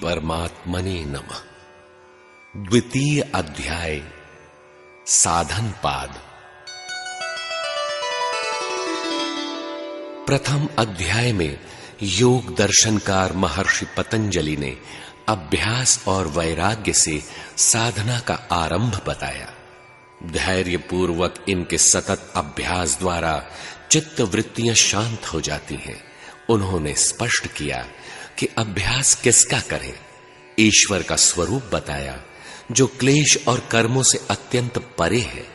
परमात्मने नमः। द्वितीय अध्याय साधन पाद। प्रथम अध्याय में योग दर्शनकार महर्षि पतंजलि ने अभ्यास और वैराग्य से साधना का आरंभ बताया। धैर्य पूर्वक इनके सतत अभ्यास द्वारा चित्त वृत्तियां शांत हो जाती हैं। उन्होंने स्पष्ट किया कि अभ्यास किसका करें। ईश्वर का स्वरूप बताया जो क्लेश और कर्मों से अत्यंत परे है।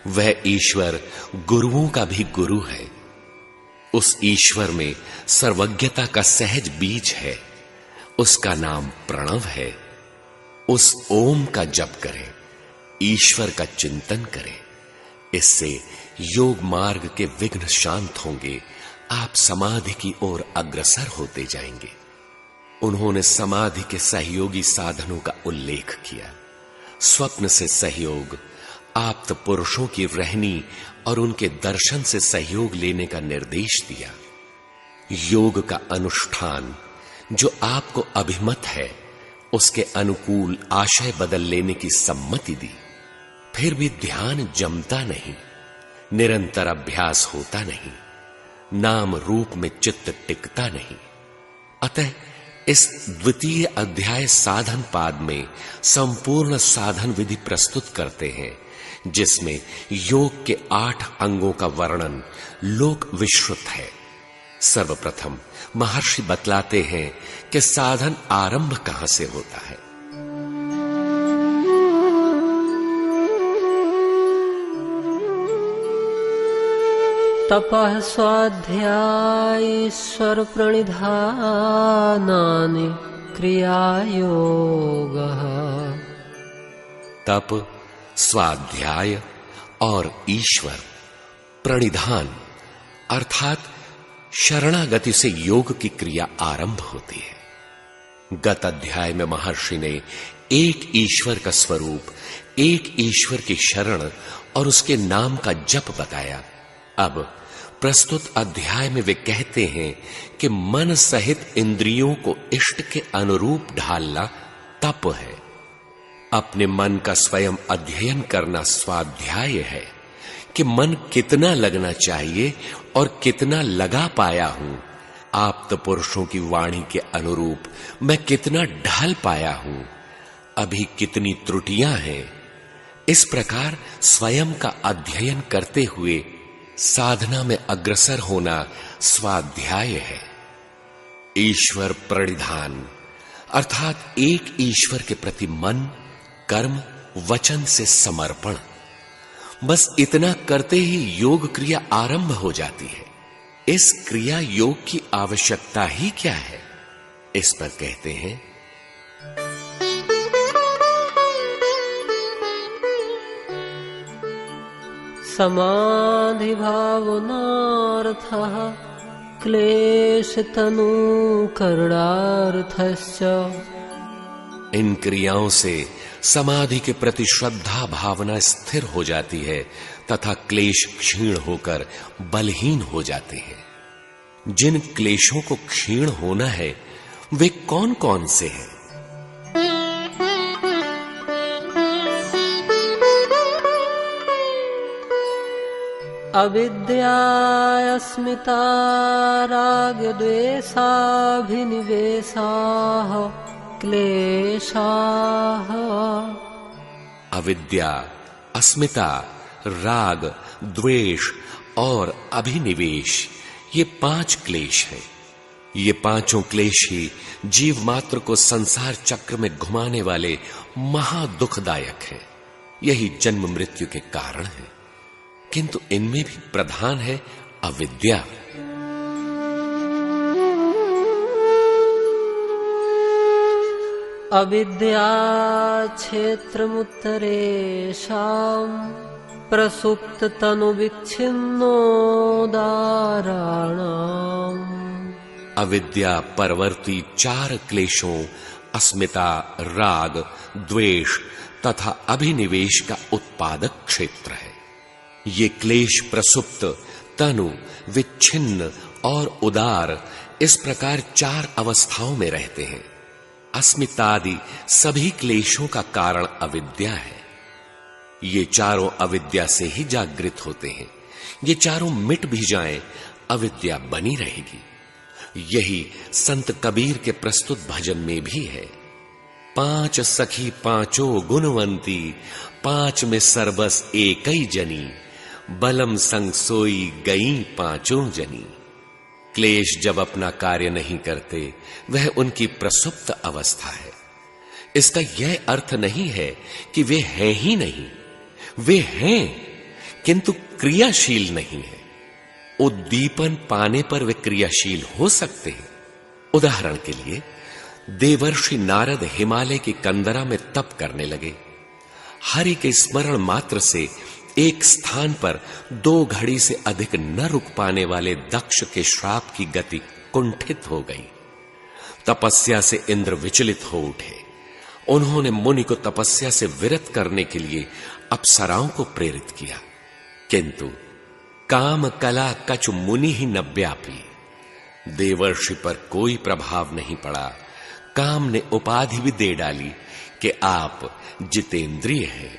वह ईश्वर गुरुओं का भी गुरु है। उस ईश्वर में सर्वज्ञता का सहज बीज है। उसका नाम प्रणव है। उस ओम का जप करें, ईश्वर का चिंतन करें। इससे योग मार्ग के विघ्न शांत होंगे। आप समाधि की ओर अग्रसर होते जाएंगे। उन्होंने समाधि के सहयोगी साधनों का उल्लेख किया। स्वप्न से सहयोग, आप्त पुरुषों की रहनी और उनके दर्शन से सहयोग लेने का निर्देश दिया। योग का अनुष्ठान जो आपको अभिमत है उसके अनुकूल आशय बदल लेने की सम्मति दी। फिर भी ध्यान जमता नहीं, निरंतर अभ्यास होता नहीं, नाम रूप में चित्त टिकता नहीं। अतः इस द्वितीय अध्याय साधन पाद में संपूर्ण साधन विधि प्रस्तुत करते हैं, जिसमें योग के 8 अंगों का वर्णन लोक विश्रुत है। सर्वप्रथम महर्षि बतलाते हैं कि साधन आरंभ कहां से होता है। तपः स्वाध्यायीश्वर प्रणिधानानि क्रियायोगः। तप, स्वाध्याय और ईश्वर प्रणिधान अर्थात शरणागति से योग की क्रिया आरंभ होती है। गत अध्याय में महर्षि ने एक ईश्वर का स्वरूप, एक ईश्वर की शरण और उसके नाम का जप बताया। अब प्रस्तुत अध्याय में वे कहते हैं कि मन सहित इंद्रियों को इष्ट के अनुरूप ढालना तप है। अपने मन का स्वयं अध्ययन करना स्वाध्याय है कि मन कितना लगना चाहिए और कितना लगा पाया हूं। आप्त पुरुषों की वाणी के अनुरूप मैं कितना ढल पाया हूं, अभी कितनी त्रुटियां हैं। इस प्रकार स्वयं का अध्ययन करते हुए साधना में अग्रसर होना स्वाध्याय है। ईश्वर प्रणिधान अर्थात एक ईश्वर के प्रति मन, कर्म, वचन से समर्पण। बस इतना करते ही योग क्रिया आरंभ हो जाती है। इस क्रिया योग की आवश्यकता ही क्या है, इस पर कहते हैं समाधि भावनार्थः क्लेश तनु करणार्थश्च। इन क्रियाओं से समाधि के प्रति श्रद्धा भावना स्थिर हो जाती है तथा क्लेश क्षीण होकर बलहीन हो जाते हैं। जिन क्लेशों को क्षीण होना है वे कौन कौन से हैं? अविद्या, अस्मिता, राग, द्वेषाभिनिवेशाः क्लेशाः। अविद्या, अस्मिता, राग, द्वेष और अभिनिवेश ये 5 क्लेश हैं। ये पांचों क्लेश ही जीव मात्र को संसार चक्र में घुमाने वाले महादुखदायक हैं। यही जन्म मृत्यु के कारण है। किंतु इनमें भी प्रधान है अविद्या। अविद्या क्षेत्रमुत्तरेषाम् प्रसुप्त तनु विच्छिन्नोदाराणाम्। अविद्या परवर्ती 4 क्लेशों अस्मिता, राग, द्वेष तथा अभिनिवेश का उत्पादक क्षेत्र है। ये क्लेश प्रसुप्त, तनु, विच्छिन्न और उदार इस प्रकार 4 अवस्थाओं में रहते हैं। अस्मितादि सभी क्लेशों का कारण अविद्या है। ये चारों अविद्या से ही जागृत होते हैं। ये चारों मिट भी जाएं, अविद्या बनी रहेगी। यही संत कबीर के प्रस्तुत भजन में भी है। 5 सखी पांचों गुणवंती, 5 में सरबस एकई जनी, बलम संग सोई गई पांचों जनी। क्लेश जब अपना कार्य नहीं करते, वह उनकी प्रसुप्त अवस्था है। इसका यह अर्थ नहीं है कि वे हैं ही नहीं, वे हैं किंतु क्रियाशील नहीं है। उद्दीपन पाने पर वे क्रियाशील हो सकते हैं। उदाहरण के लिए, देवर्षि नारद हिमालय की कंदरा में तप करने लगे। हरि के स्मरण मात्र से एक स्थान पर 2 घड़ी से अधिक न रुक पाने वाले दक्ष के श्राप की गति कुंठित हो गई। तपस्या से इंद्र विचलित हो उठे। उन्होंने मुनि को तपस्या से विरत करने के लिए अप्सराओं को प्रेरित किया, किंतु काम कला कछ मुनि ही न व्यापी। देवर्षि पर कोई प्रभाव नहीं पड़ा। काम ने उपाधि भी दे डाली कि आप जितेंद्रिय हैं,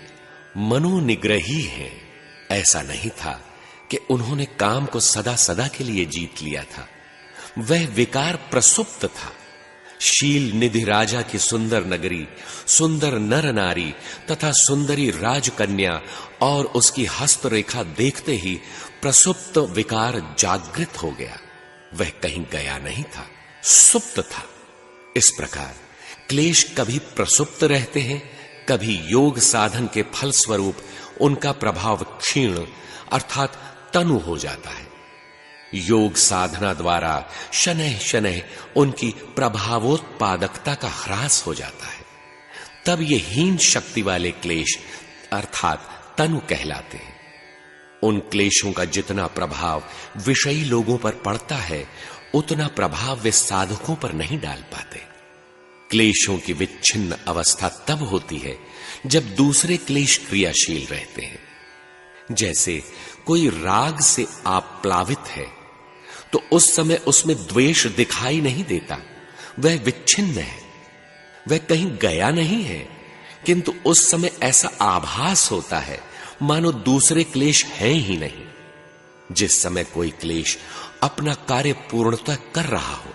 मनोनिग्रही हैं। ऐसा नहीं था कि उन्होंने काम को सदा सदा के लिए जीत लिया था। वह विकार प्रसुप्त था। शील निधि राजा की सुंदर नगरी, सुंदर नर नारी तथा सुंदरी राजकन्या और उसकी हस्तरेखा देखते ही प्रसुप्त विकार जागृत हो गया। वह कहीं गया नहीं था, सुप्त था। इस प्रकार क्लेश कभी प्रसुप्त रहते हैं, कभी योग साधन के फल स्वरूप उनका प्रभाव क्षीण अर्थात तनु हो जाता है। योग साधना द्वारा शनैः शनैः उनकी प्रभावोत्पादकता का ह्रास हो जाता है। तब ये हीन शक्ति वाले क्लेश अर्थात तनु कहलाते हैं। उन क्लेशों का जितना प्रभाव विषयी लोगों पर पड़ता है, उतना प्रभाव वे साधकों पर नहीं डाल पाते। क्लेशों की विच्छिन्न अवस्था तब होती है जब दूसरे क्लेश क्रियाशील रहते हैं। जैसे कोई राग से आप्लावित है तो उस समय उसमें द्वेष दिखाई नहीं देता, वह विच्छिन्न है, वह कहीं गया नहीं है, किंतु उस समय ऐसा आभास होता है मानो दूसरे क्लेश हैं ही नहीं। जिस समय कोई क्लेश अपना कार्य पूर्णतः कर रहा हो,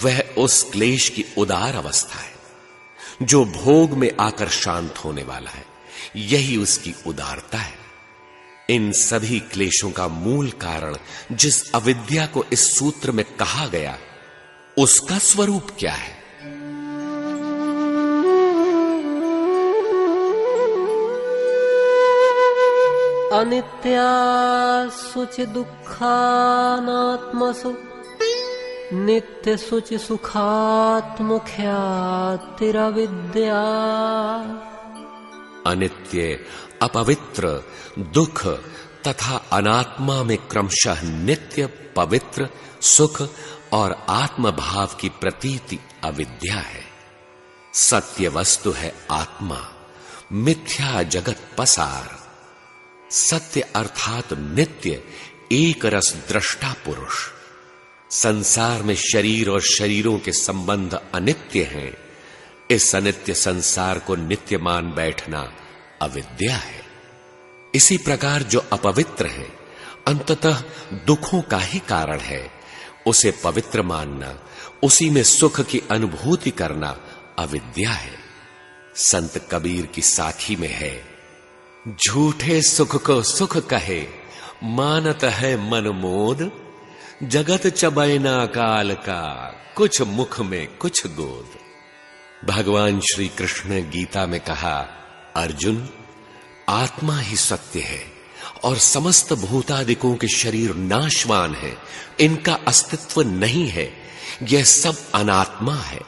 वह उस क्लेश की उदार अवस्था है जो भोग में आकर शांत होने वाला है। यही उसकी उदारता है। इन सभी क्लेशों का मूल कारण जिस अविद्या को इस सूत्र में कहा गया, उसका स्वरूप क्या है? अनित्या सुचि दुःखानात्मसु नित्य सुचि सुखात्मुख्यातिरविद्या। अनित्य, अपवित्र, दुख तथा अनात्मा में क्रमशः नित्य, पवित्र, सुख और आत्म भाव की प्रतीति अविद्या है। सत्य वस्तु है आत्मा, मिथ्या जगत पसार। सत्य अर्थात नित्य, एक रस दृष्टा पुरुष। संसार में शरीर और शरीरों के संबंध अनित्य हैं। इस अनित्य संसार को नित्य मान बैठना अविद्या है। इसी प्रकार जो अपवित्र है, अंततः दुखों का ही कारण है, उसे पवित्र मानना, उसी में सुख की अनुभूति करना अविद्या है। संत कबीर की साखी में है, झूठे सुख को सुख कहे, मानत है मन मोद। जगत चबैना काल का, कुछ मुख में कुछ गोद। भगवान श्री कृष्ण ने गीता में कहा, अर्जुन, आत्मा ही सत्य है और समस्त भूतादिकों के शरीर नाशवान है, इनका अस्तित्व नहीं है, यह सब अनात्मा है।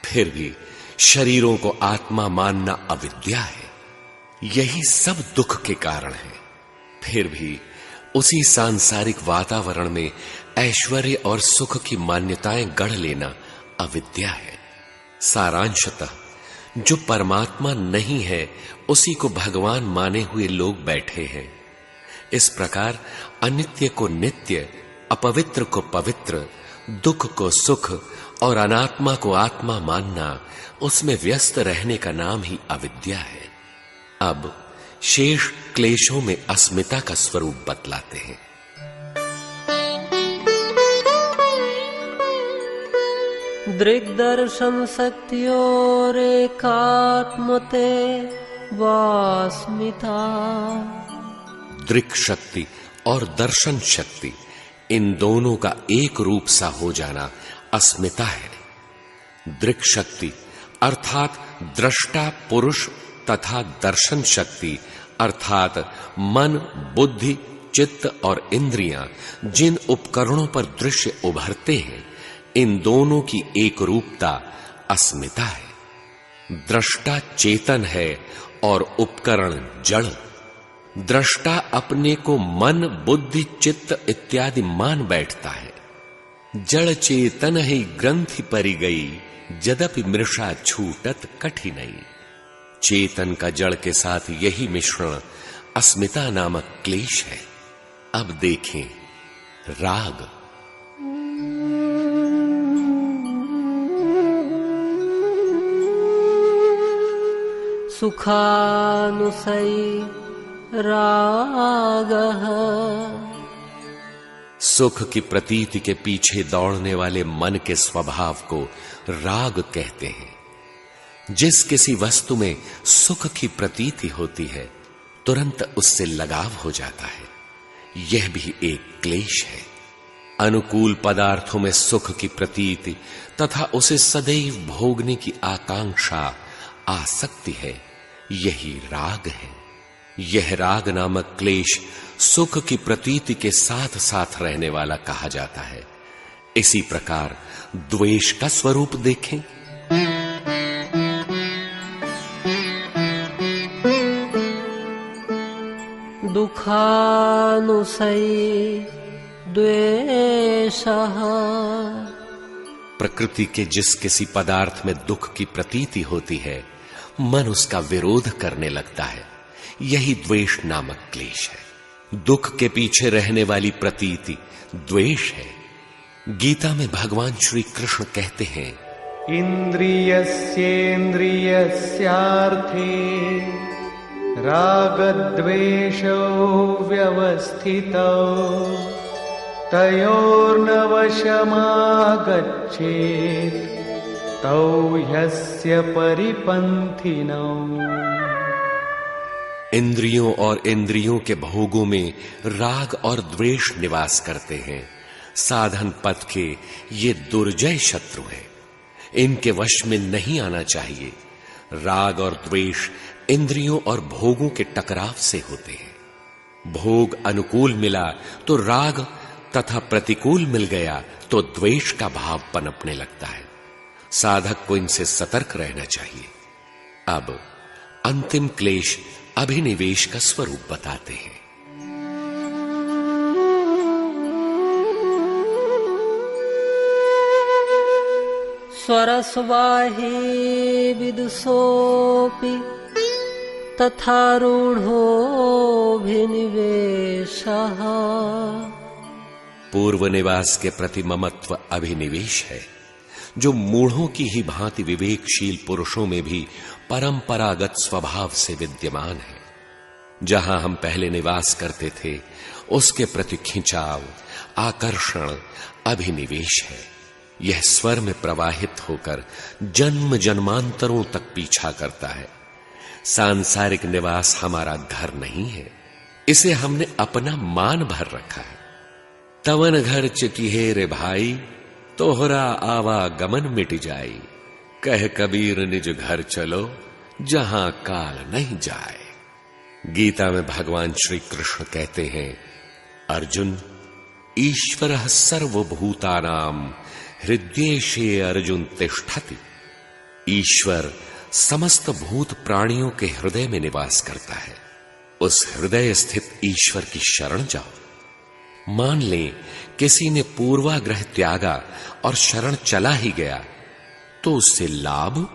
फिर भी शरीरों को आत्मा मानना अविद्या है। यही सब दुख के कारण है। फिर भी उसी सांसारिक वातावरण में ऐश्वर्य और सुख की मान्यताएं गढ़ लेना अविद्या है। सारांशतः जो परमात्मा नहीं है, उसी को भगवान माने हुए लोग बैठे हैं। इस प्रकार अनित्य को नित्य, अपवित्र को पवित्र, दुख को सुख और अनात्मा को आत्मा मानना, उसमें व्यस्त रहने का नाम ही अविद्या है। अब शेष क्लेशों में अस्मिता का स्वरूप बतलाते हैं। दृग्दर्शन शक्तियोरेकात्मते वास्मिता। दृक् शक्ति और दर्शन शक्ति, इन दोनों का एक रूप सा हो जाना अस्मिता है। दृक् शक्ति अर्थात दृष्टा पुरुष तथा दर्शन शक्ति अर्थात मन, बुद्धि, चित्त और इंद्रियां जिन उपकरणों पर दृश्य उभरते हैं, इन दोनों की एक रूपता अस्मिता है। दृष्टा चेतन है और उपकरण जड़। दृष्टा अपने को मन, बुद्धि, चित्त इत्यादि मान बैठता है। जड़ चेतन ही ग्रंथि परि गई, यद्यपि मृषा छूटत कठिनई। चेतन का जड़ के साथ यही मिश्रण अस्मिता नामक क्लेश है। अब देखें राग। सुखानुसयी रागः। सुख की प्रतीति के पीछे दौड़ने वाले मन के स्वभाव को राग कहते हैं। जिस किसी वस्तु में सुख की प्रतीति होती है, तुरंत उससे लगाव हो जाता है। यह भी एक क्लेश है। अनुकूल पदार्थों में सुख की प्रतीति तथा उसे सदैव भोगने की आकांक्षा, आसक्ति है, यही राग है। यह राग नामक क्लेश सुख की प्रतीति के साथ साथ रहने वाला कहा जाता है। इसी प्रकार द्वेष का स्वरूप देखें। दुखानुसयी द्वेषः। प्रकृति के जिस किसी पदार्थ में दुख की प्रतीति होती है, मन उसका विरोध करने लगता है। यही द्वेष नामक क्लेश है। दुख के पीछे रहने वाली प्रतीति द्वेष है। गीता में भगवान श्री कृष्ण कहते हैं, इंद्रियस्येन्द्रियस्यार्थे रागद्वेषौ व्यवस्थितौ तयोर्न वशमागच्छेत् तौ ह्यस्य परिपन्थिनौ। इंद्रियों और इंद्रियों के भोगों में राग और द्वेष निवास करते हैं। साधन पथ के ये दुर्जय शत्रु हैं। इनके वश में नहीं आना चाहिए। राग और द्वेष इंद्रियों और भोगों के टकराव से होते हैं। भोग अनुकूल मिला तो राग तथा प्रतिकूल मिल गया तो द्वेष का भाव पनपने लगता है। साधक को इनसे सतर्क रहना चाहिए। अब अंतिम क्लेश अभिनिवेश का स्वरूप बताते हैं। स्वरस्वाही विदुषोऽपि तथारूढ़ोऽभिनिवेशः। पूर्व निवास के प्रति ममत्व अभिनिवेश है, जो मूढ़ों की ही भांति विवेकशील पुरुषों में भी परंपरागत स्वभाव से विद्यमान है। जहां हम पहले निवास करते थे, उसके प्रति खिंचाव, आकर्षण अभिनिवेश है। यह स्वर में प्रवाहित होकर जन्म जन्मांतरों तक पीछा करता है। सांसारिक निवास हमारा घर नहीं है, इसे हमने अपना मान भर रखा है। तवन घर चिटिहे रे भाई, तोहरा आवागमन मिट जाई। कह कबीर निज घर चलो, जहां काल नहीं जाए। गीता में भगवान श्री कृष्ण कहते हैं, अर्जुन ईश्वरः सर्वभूतानां हृदयेशे अर्जुन तिष्ठति। ईश्वर समस्त भूत प्राणियों के हृदय में निवास करता है। उस हृदय स्थित ईश्वर की शरण जाओ। मान लें किसी ने पूर्वाग्रह त्यागा और शरण चला ही गया, तो उससे लाभ?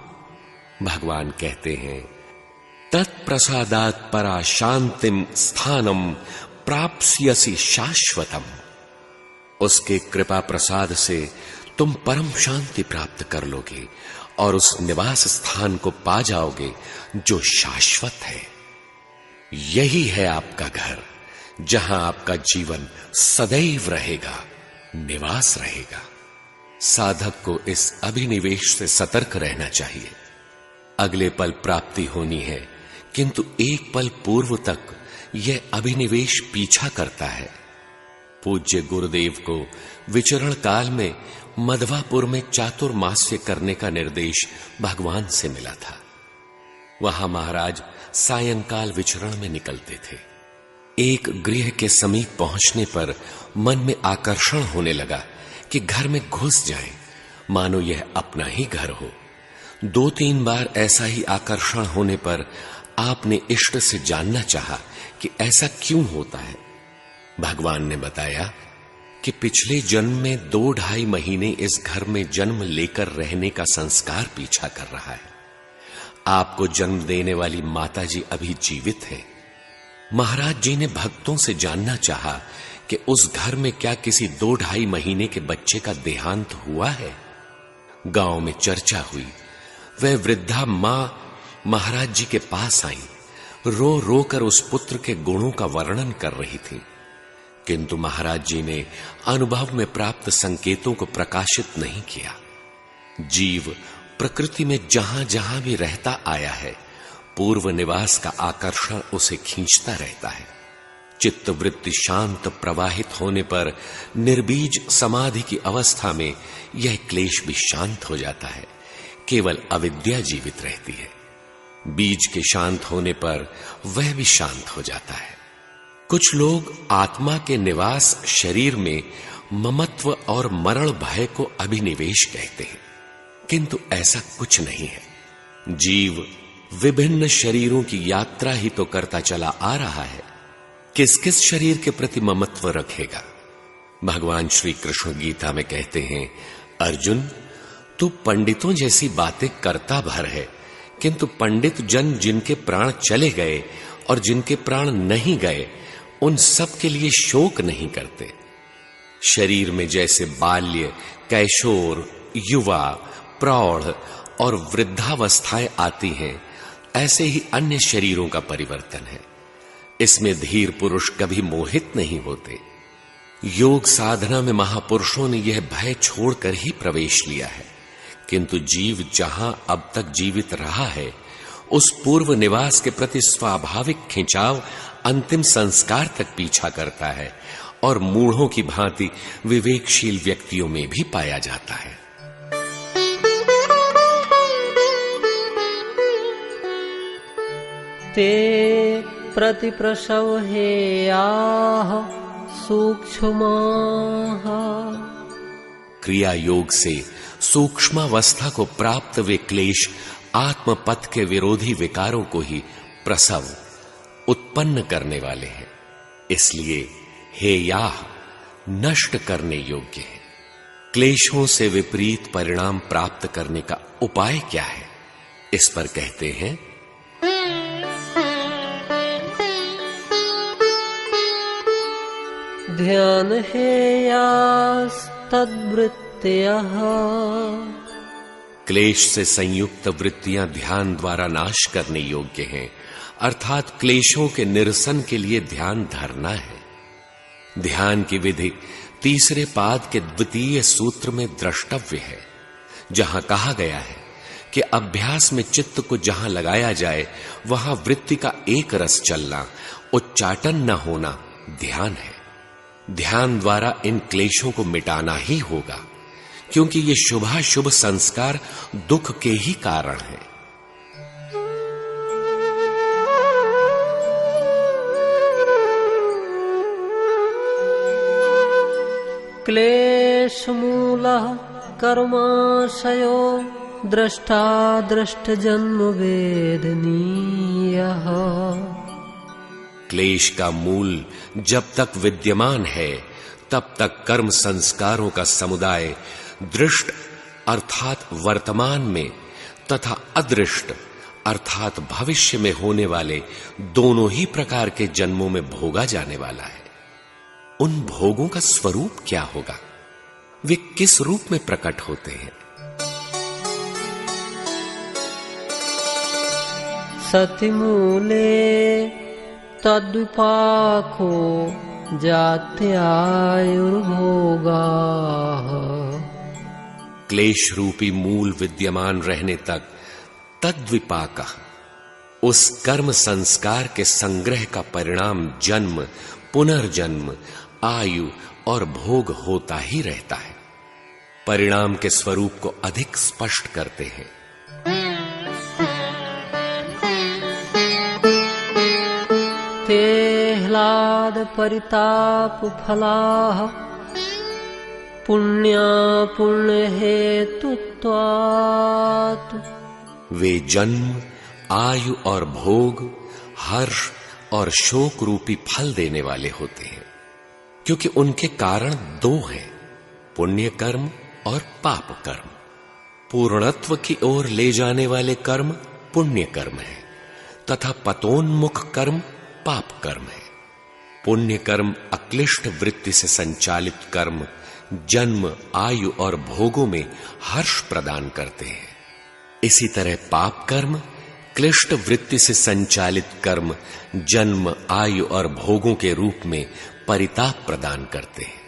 भगवान कहते हैं, तत्प्रसादात् परा शांतिम स्थानम प्राप्स्यसि शाश्वतम। उसके कृपा प्रसाद से तुम परम शांति प्राप्त कर लोगे और उस निवास स्थान को पा जाओगे जो शाश्वत है। यही है आपका घर, जहां आपका जीवन सदैव रहेगा, निवास रहेगा। साधक को इस अभिनिवेश से सतर्क रहना चाहिए। अगले पल प्राप्ति होनी है, किंतु एक पल पूर्व तक यह अभिनिवेश पीछा करता है। पूज्य गुरुदेव को विचरण काल में मधवापुर में चातुर्मास्य करने का निर्देश भगवान से मिला था। वहां महाराज सायंकाल विचरण में निकलते थे। एक गृह के समीप पहुंचने पर मन में आकर्षण होने लगा कि घर में घुस जाएं, मानो यह अपना ही घर हो। 2-3 बार ऐसा ही आकर्षण होने पर आपने इष्ट से जानना चाहा कि ऐसा क्यों होता है। भगवान ने बताया कि पिछले जन्म में 2-2.5 महीने इस घर में जन्म लेकर रहने का संस्कार पीछा कर रहा है। आपको जन्म देने वाली माताजी अभी जीवित है। महाराज जी ने भक्तों से जानना चाहा कि उस घर में क्या किसी 2-2.5 महीने के बच्चे का देहांत हुआ है। गांव में चर्चा हुई। वह वृद्धा मां महाराज जी के पास आई, रो रो कर उस पुत्र के गुणों का वर्णन कर रही थी, किंतु महाराज जी ने अनुभव में प्राप्त संकेतों को प्रकाशित नहीं किया। जीव प्रकृति में जहां जहां भी रहता आया है, पूर्व निवास का आकर्षण उसे खींचता रहता है। चित्त वृत्ति शांत प्रवाहित होने पर निर्बीज समाधि की अवस्था में यह क्लेश भी शांत हो जाता है। केवल अविद्या जीवित रहती है। बीज के शांत होने पर वह भी शांत हो जाता है। कुछ लोग आत्मा के निवास शरीर में ममत्व और मरण भय को अभिनिवेश कहते हैं, किंतु ऐसा कुछ नहीं है। जीव विभिन्न शरीरों की यात्रा ही तो करता चला आ रहा है। किस किस शरीर के प्रति ममत्व रखेगा। भगवान श्री कृष्ण गीता में कहते हैं, अर्जुन तू पंडितों जैसी बातें करता भर है, किंतु पंडित जन जिनके प्राण चले गए और जिनके प्राण नहीं गए, उन सब के लिए शोक नहीं करते। शरीर में जैसे बाल्य, कैशोर, युवा, प्रौढ़ और वृद्धावस्थाएं आती हैं, ऐसे ही अन्य शरीरों का परिवर्तन है। इसमें धीर पुरुष कभी मोहित नहीं होते। योग साधना में महापुरुषों ने यह भय छोड़कर ही प्रवेश लिया है, किंतु जीव जहां अब तक जीवित रहा है, उस पूर्व निवास के प्रति स्वाभाविक खिंचाव अंतिम संस्कार तक पीछा करता है और मूढ़ों की भांति विवेकशील व्यक्तियों में भी पाया जाता है। ते प्रतिप्रसव हेयाः सूक्ष्माः। क्रिया योग से सूक्ष्मावस्था को प्राप्त वे क्लेश आत्मपथ के विरोधी विकारों को ही प्रसव उत्पन्न करने वाले हैं। इसलिए हेयाः नष्ट करने योग्य है। क्लेशों से विपरीत परिणाम प्राप्त करने का उपाय क्या है, इस पर कहते हैं, ध्यान हेयास्तद्वृत्तयः। क्लेश से संयुक्त वृत्तियां ध्यान द्वारा नाश करने योग्य हैं, अर्थात क्लेशों के निरसन के लिए ध्यान धरना है। ध्यान की विधि तीसरे पाद के द्वितीय सूत्र में द्रष्टव्य है, जहां कहा गया है कि अभ्यास में चित्त को जहां लगाया जाए वहां वृत्ति का एक रस चलना, उच्चाटन न होना ध्यान है। ध्यान द्वारा इन क्लेशों को मिटाना ही होगा, क्योंकि ये शुभाशुभ संस्कार दुख के ही कारण है। क्लेश मूलः कर्माशयो द्रष्टा दृष्ट जन्म वेदनीयः। क्लेश का मूल जब तक विद्यमान है तब तक कर्म संस्कारों का समुदाय दृष्ट अर्थात वर्तमान में तथा अदृष्ट अर्थात भविष्य में होने वाले दोनों ही प्रकार के जन्मों में भोगा जाने वाला है। उन भोगों का स्वरूप क्या होगा? वे किस रूप में प्रकट होते हैं? सतिमूले तद्विपाको जात्यायुर्भोगाः। क्लेश रूपी मूल विद्यमान रहने तक तद्विपाक, उस कर्म संस्कार के संग्रह का परिणाम जन्म, पुनर्जन्म, आयु और भोग होता ही रहता है। परिणाम के स्वरूप को अधिक स्पष्ट करते हैं। ते ह्लाद परिताप फलाः पुण्या पुण्य हेतुत्वात्। वे जन्म, आयु और भोग, हर्ष और शोक रूपी फल देने वाले होते हैं, क्योंकि उनके कारण दो हैं, पुण्य कर्म और पाप कर्म। पूर्णत्व की ओर ले जाने वाले कर्म पुण्य कर्म है तथा पतोन्मुख कर्म पाप कर्म है। पुण्य कर्म अक्लिष्ट वृत्ति से संचालित कर्म जन्म, आयु और भोगों में हर्ष प्रदान करते हैं। इसी तरह पाप कर्म क्लिष्ट वृत्ति से संचालित कर्म जन्म, आयु और भोगों के रूप में परिताप प्रदान करते हैं।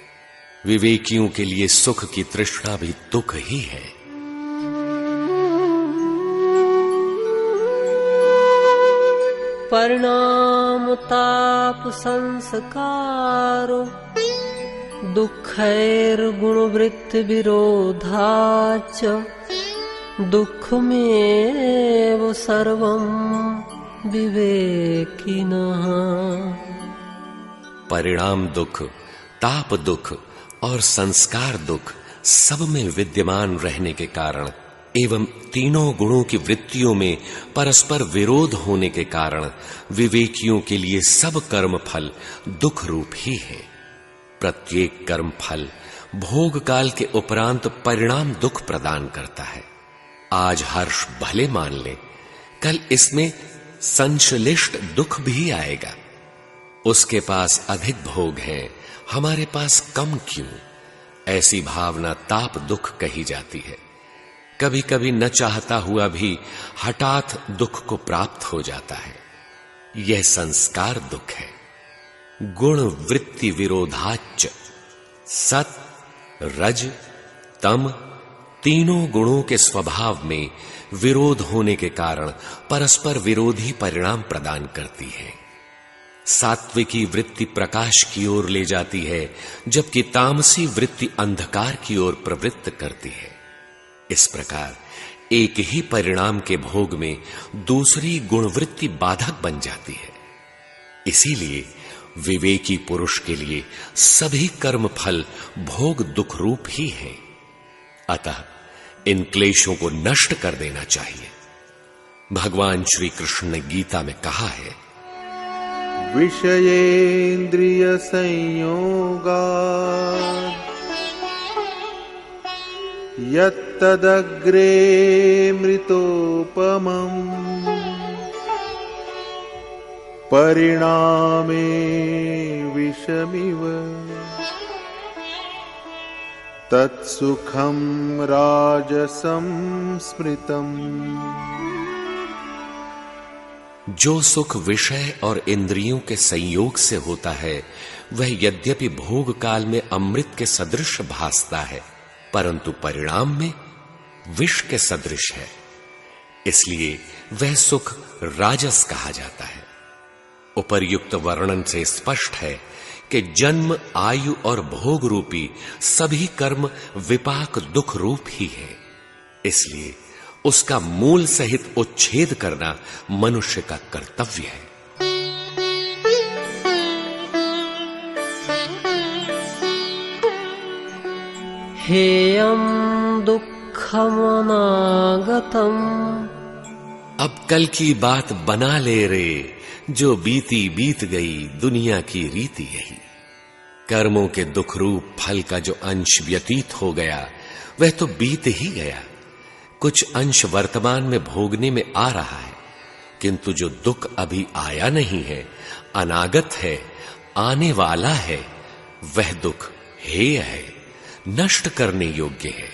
विवेकियों के लिए सुख की तृष्णा भी दुख ही है। परिणाम ताप संस्कारो दुःखैर्गुण वृत्ति विरोधाच दुःखमेव सर्वं विवेकिनः। परिणाम दुख, ताप दुख और संस्कार दुख सब में विद्यमान रहने के कारण एवं तीनों गुणों की वृत्तियों में परस्पर विरोध होने के कारण विवेकियों के लिए सब कर्म फल दुख रूप ही है। प्रत्येक कर्म फल भोग काल के उपरांत परिणाम दुख प्रदान करता है। आज हर्ष भले मान ले, कल इसमें संश्लिष्ट दुख भी आएगा। उसके पास अधिक भोग है, हमारे पास कम क्यों? ऐसी भावना ताप दुख कही जाती है। कभी कभी न चाहता हुआ भी हठात दुख को प्राप्त हो जाता है। यह संस्कार दुख है। गुण वृत्ति विरोधाच, सत, रज, तम तीनों गुणों के स्वभाव में विरोध होने के कारण परस्पर विरोधी परिणाम प्रदान करती है। सात्विकी वृत्ति प्रकाश की ओर ले जाती है, जबकि तामसी वृत्ति अंधकार की ओर प्रवृत्त करती है। इस प्रकार एक ही परिणाम के भोग में दूसरी गुणवृत्ति बाधक बन जाती है। इसीलिए विवेकी पुरुष के लिए सभी कर्म फल भोग दुख रूप ही है। अतः इन क्लेशों को नष्ट कर देना चाहिए। भगवान श्री कृष्ण ने गीता में कहा है, विषयेन्द्रिय संयोगात् यत्तदग्रे मृतोपमम् परिणामे विषमिव तत्सुखं राजसं स्मृतम्। जो सुख विषय और इंद्रियों के संयोग से होता है, वह यद्यपि भोग काल में अमृत के सदृश भासता है, परंतु परिणाम में विष के सदृश है। इसलिए वह सुख राजस कहा जाता है। उपर्युक्त वर्णन से स्पष्ट है कि जन्म, आयु और भोग रूपी सभी कर्म विपाक दुख रूप ही है। इसलिए उसका मूल सहित उच्छेद करना मनुष्य का कर्तव्य है। हेयं दुःखमनागतम्। अब कल की बात बना ले रे, जो बीती बीत गई, दुनिया की रीति यही। कर्मों के दुख रूप फल का जो अंश व्यतीत हो गया, वह तो बीत ही गया। कुछ अंश वर्तमान में भोगने में आ रहा है, किंतु जो दुख अभी आया नहीं है, अनागत है, आने वाला है, वह दुख हेय है, नष्ट करने योग्य है।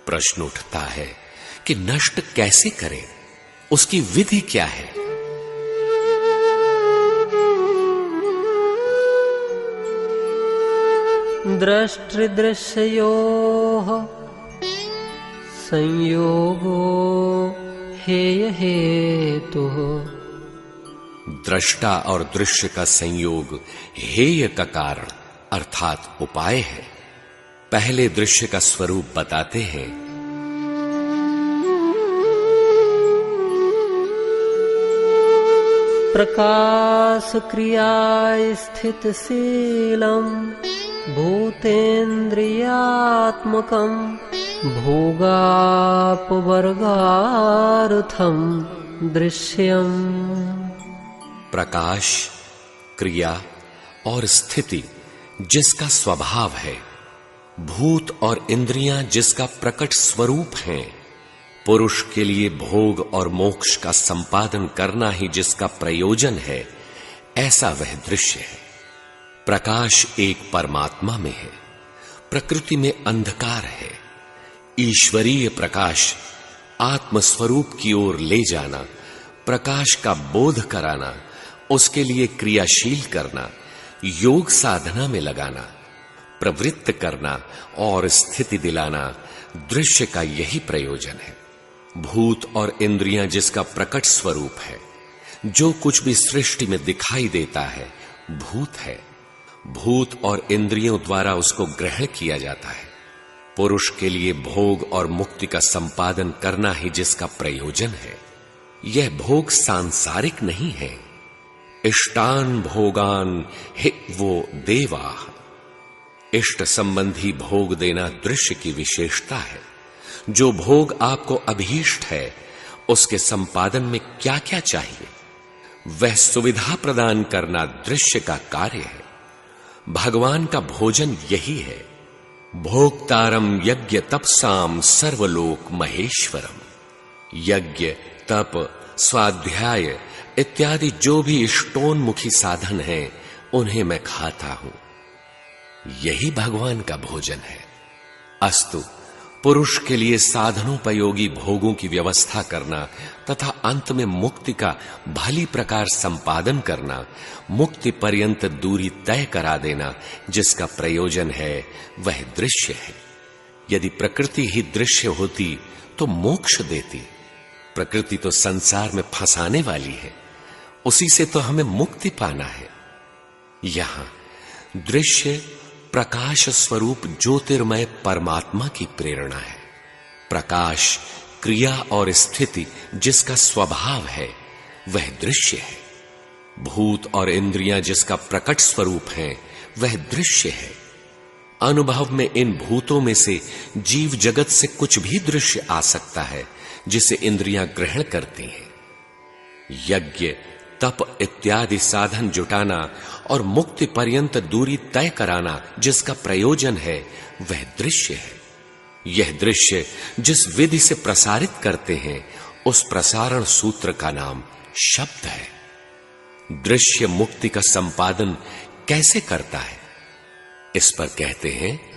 प्रश्न उठता है कि नष्ट कैसे करें, उसकी विधि क्या है? दृष्टृदृश्ययोः संयोगो हेय हेतुः। दृष्टा और दृश्य का संयोग हेय का कारण अर्थात उपाय है। पहले दृश्य का स्वरूप बताते हैं। प्रकाश क्रिया स्थित शीलम भूतेन्द्रियात्मकं भोगापवर्गार्थम दृश्यम। प्रकाश, क्रिया और स्थिति जिसका स्वभाव है, भूत और इंद्रियां जिसका प्रकट स्वरूप हैं, पुरुष के लिए भोग और मोक्ष का संपादन करना ही जिसका प्रयोजन है, ऐसा वह दृश्य है। प्रकाश एक परमात्मा में है, प्रकृति में अंधकार है। ईश्वरीय प्रकाश आत्मस्वरूप की ओर ले जाना, प्रकाश का बोध कराना, उसके लिए क्रियाशील करना, योग साधना में लगाना, प्रवृत्त करना और स्थिति दिलाना, दृश्य का यही प्रयोजन है। भूत और इंद्रियां जिसका प्रकट स्वरूप है, जो कुछ भी सृष्टि में दिखाई देता है भूत है। भूत और इंद्रियों द्वारा उसको ग्रहण किया जाता है। पुरुष के लिए भोग और मुक्ति का संपादन करना ही जिसका प्रयोजन है। यह भोग सांसारिक नहीं है। इष्टान भोगान हि वो देवा। इष्ट संबंधी भोग देना दृश्य की विशेषता है। जो भोग आपको अभीष्ट है, उसके संपादन में क्या क्या चाहिए, वह सुविधा प्रदान करना दृश्य का कार्य है। भगवान का भोजन यही है। भोक्तारम यज्ञ तपसाम सर्वलोक महेश्वरम। यज्ञ, तप, स्वाध्याय इत्यादि जो भी इष्टोन्मुखी साधन हैं, उन्हें मैं खाता हूं। यही भगवान का भोजन है। अस्तु, पुरुष के लिए साधनोपयोगी भोगों की व्यवस्था करना तथा अंत में मुक्ति का भली प्रकार संपादन करना, मुक्ति पर्यंत दूरी तय करा देना जिसका प्रयोजन है, वह दृश्य है। यदि प्रकृति ही दृश्य होती तो मोक्ष देती। प्रकृति तो संसार में फंसाने वाली है, उसी से तो हमें मुक्ति पाना है। यहां दृश्य प्रकाश स्वरूप ज्योतिर्मय परमात्मा की प्रेरणा है। प्रकाश, क्रिया और स्थिति जिसका स्वभाव है, वह दृश्य है। भूत और इंद्रियां जिसका प्रकट स्वरूप है, वह दृश्य है। अनुभव में इन भूतों में से जीव जगत से कुछ भी दृश्य आ सकता है जिसे इंद्रियां ग्रहण करती हैं। यज्ञ, तप इत्यादि साधन जुटाना और मुक्ति पर्यंत दूरी तय कराना जिसका प्रयोजन है, वह दृश्य है। यह दृश्य जिस विधि से प्रसारित करते हैं, उस प्रसारण सूत्र का नाम शब्द है। दृश्य मुक्ति का संपादन कैसे करता है, इस पर कहते हैं,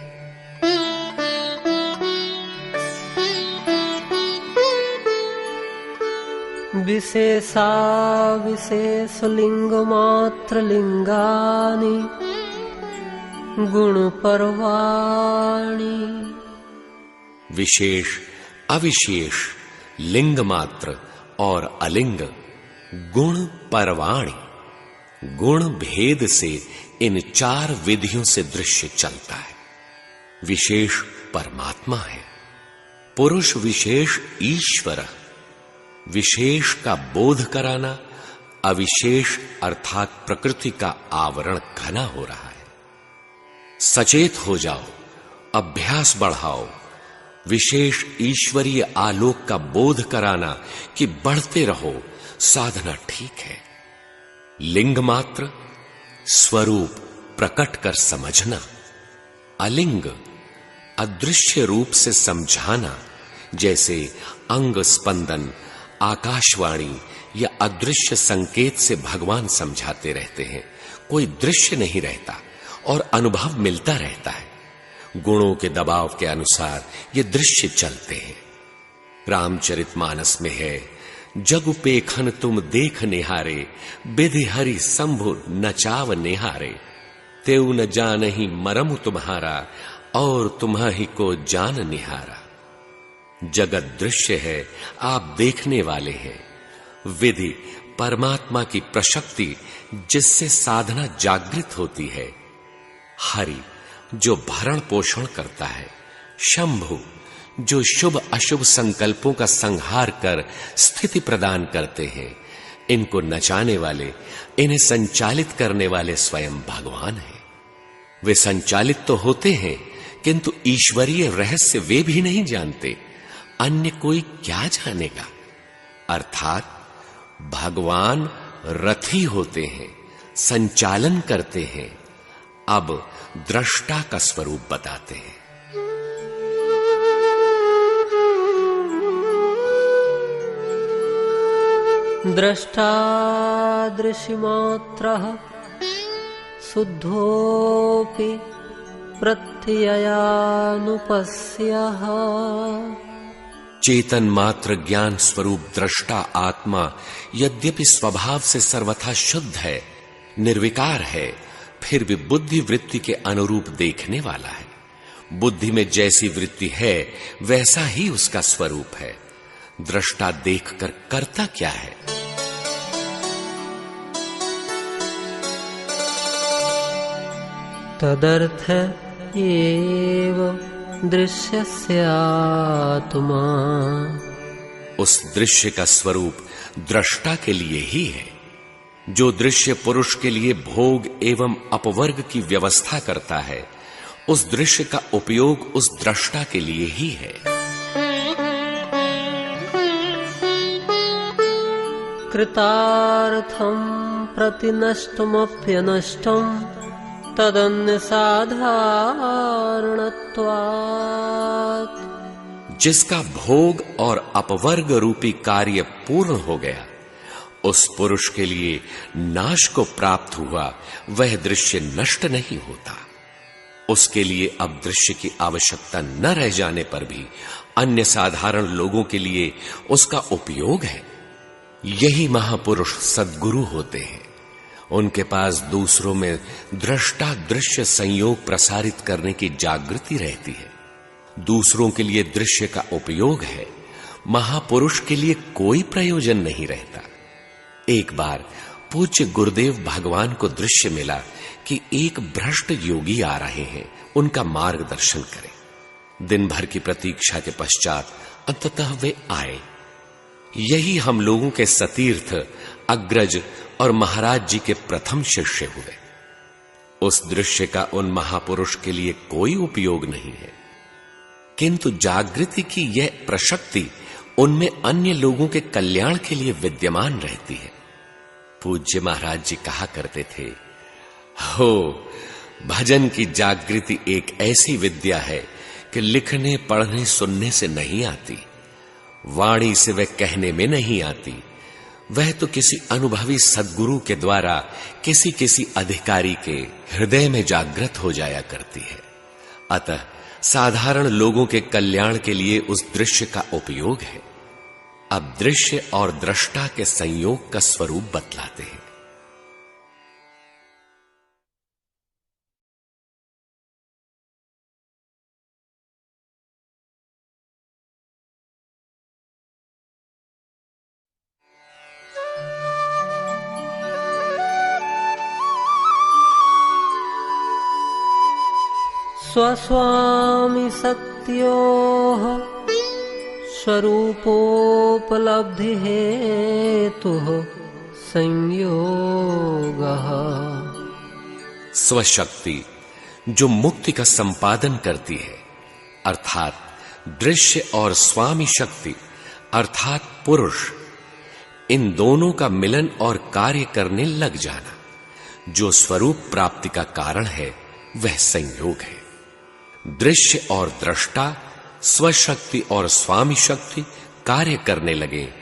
विशेषा विशेष लिंग मात्र लिंगानि गुण परवाणी। विशेष अविशेष लिंग मात्र और अलिंग गुण परवाणी। गुण भेद से इन चार विधियों से दृश्य चलता है। विशेष परमात्मा है, पुरुष विशेष ईश्वर। विशेष का बोध कराना, अविशेष अर्थात प्रकृति का आवरण घना हो रहा है। सचेत हो जाओ, अभ्यास बढ़ाओ। विशेष ईश्वरीय आलोक का बोध कराना कि बढ़ते रहो, साधना ठीक है। लिंग मात्र स्वरूप प्रकट कर समझना। अलिंग अदृश्य रूप से समझाना, जैसे अंग स्पंदन, आकाशवाणी या अदृश्य संकेत से भगवान समझाते रहते हैं। कोई दृश्य नहीं रहता और अनुभव मिलता रहता है। गुणों के दबाव के अनुसार ये दृश्य चलते हैं। रामचरितमानस में है, जगु पेखन तुम देख निहारे, बिधि हरि शंभु नचाव निहारे, तेउ न जानहि मरमु तुम्हारा, और तुम्हाही को जान निहारा। जगत दृश्य है, आप देखने वाले हैं। विधि परमात्मा की प्रशक्ति जिससे साधना जागृत होती है। हरि जो भरण पोषण करता है। शंभु जो शुभ अशुभ संकल्पों का संहार कर स्थिति प्रदान करते हैं। इनको नचाने वाले, इन्हें संचालित करने वाले स्वयं भगवान हैं। वे संचालित तो होते हैं, किंतु ईश्वरीय रहस्य वे भी नहीं जानते। अन्य कोई क्या जानेगा। अर्थात भगवान रथी होते हैं, संचालन करते हैं। अब दृष्टा का स्वरूप बताते हैं। द्रष्टा दृश्यमात्रः शुद्धोऽपि प्रत्ययानुपस्यः। चेतन मात्र ज्ञान स्वरूप दृष्टा आत्मा यद्यपि स्वभाव से सर्वथा शुद्ध है, निर्विकार है, फिर भी बुद्धि वृत्ति के अनुरूप देखने वाला है। बुद्धि में जैसी वृत्ति है वैसा ही उसका स्वरूप है। दृष्टा देखकर करता क्या है? तदर्थ एव दृश्यस्य आत्मा। उस दृश्य का स्वरूप दृष्टा के लिए ही है। जो दृश्य पुरुष के लिए भोग एवं अपवर्ग की व्यवस्था करता है, उस दृश्य का उपयोग उस दृष्टा के लिए ही है। कृतार्थं प्रतिनष्टमप्यनष्टं तदन्य साधारणत्वात्। जिसका भोग और अपवर्ग रूपी कार्य पूर्ण हो गया, उस पुरुष के लिए नाश को प्राप्त हुआ वह दृश्य नष्ट नहीं होता। उसके लिए अब दृश्य की आवश्यकता न रह जाने पर भी अन्य साधारण लोगों के लिए उसका उपयोग है। यही महापुरुष सद्गुरु होते हैं। उनके पास दूसरों में दृष्टा दृश्य संयोग प्रसारित करने की जागृति रहती है। दूसरों के लिए दृश्य का उपयोग है। महापुरुष के लिए कोई प्रयोजन नहीं रहता। एक बार पूज्य गुरुदेव भगवान को दृश्य मिला कि एक भ्रष्ट योगी आ रहे हैं, उनका मार्गदर्शन करें। दिन भर की प्रतीक्षा के पश्चात अंततः वे आए। यही हम लोगों के सतीर्थ, अग्रज और महाराज जी के प्रथम शिष्य हुए। उस दृश्य का उन महापुरुष के लिए कोई उपयोग नहीं है, किंतु जागृति की यह प्रशक्ति उनमें अन्य लोगों के कल्याण के लिए विद्यमान रहती है। पूज्य महाराज जी कहा करते थे, हो भजन की जागृति एक ऐसी विद्या है कि लिखने पढ़ने सुनने से नहीं आती, वाणी से वह कहने में नहीं आती। वह तो किसी अनुभवी सद्गुरु के द्वारा किसी किसी अधिकारी के हृदय में जागृत हो जाया करती है। अतः साधारण लोगों के कल्याण के लिए उस दृश्य का उपयोग है। अब दृश्य और दृष्टा के संयोग का स्वरूप बतलाते हैं। स्वस्वामी सत्योः स्वरूपोपलब्धि हेतुः संयोगः। स्वशक्ति जो मुक्ति का संपादन करती है, अर्थात दृश्य, और स्वामी शक्ति अर्थात पुरुष, इन दोनों का मिलन और कार्य करने लग जाना, जो स्वरूप प्राप्ति का कारण है, वह संयोग है। दृश्य और दृष्टा, स्वशक्ति और स्वामी शक्ति कार्य करने लगे,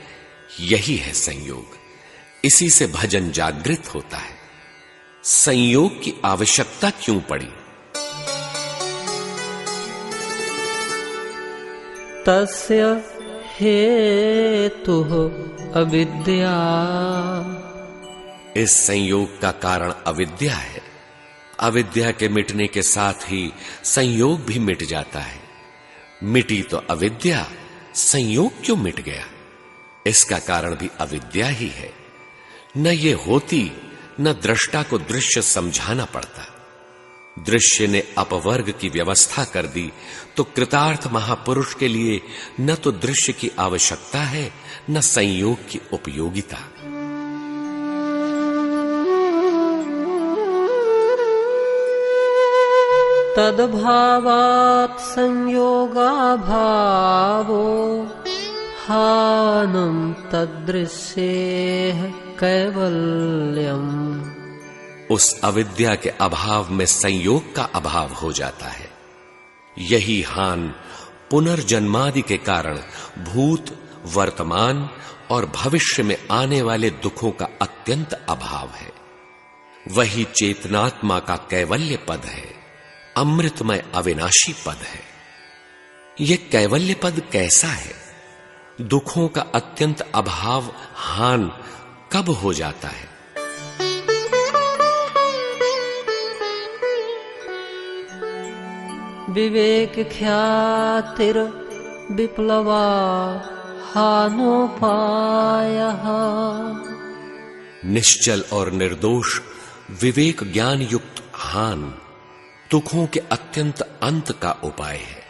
यही है संयोग। इसी से भजन जागृत होता है। संयोग की आवश्यकता क्यों पड़ी? तस्य हेतुः अविद्या। इस संयोग का कारण अविद्या है। अविद्या के मिटने के साथ ही संयोग भी मिट जाता है। मिटी तो अविद्या, संयोग क्यों मिट गया? इसका कारण भी अविद्या ही है। न ये होती न दृष्टा को दृश्य समझाना पड़ता। दृश्य ने अपवर्ग की व्यवस्था कर दी तो कृतार्थ महापुरुष के लिए न तो दृश्य की आवश्यकता है न संयोग की उपयोगिता। तद्भावात् संयोगाभावो हानं तदृश्येह कैवल्यम्। उस अविद्या के अभाव में संयोग का अभाव हो जाता है। यही हान पुनर्जन्मादि के कारण भूत, वर्तमान और भविष्य में आने वाले दुखों का अत्यंत अभाव है। वही चेतनात्मा का कैवल्य पद है, अमृतमय अविनाशी पद है। यह कैवल्य पद कैसा है? दुखों का अत्यंत अभाव हान कब हो जाता है? विवेक ख्यातिर विप्लवा हानोपायः। निश्चल और निर्दोष विवेक ज्ञान युक्त हान दुखों के अत्यंत अंत का उपाय है।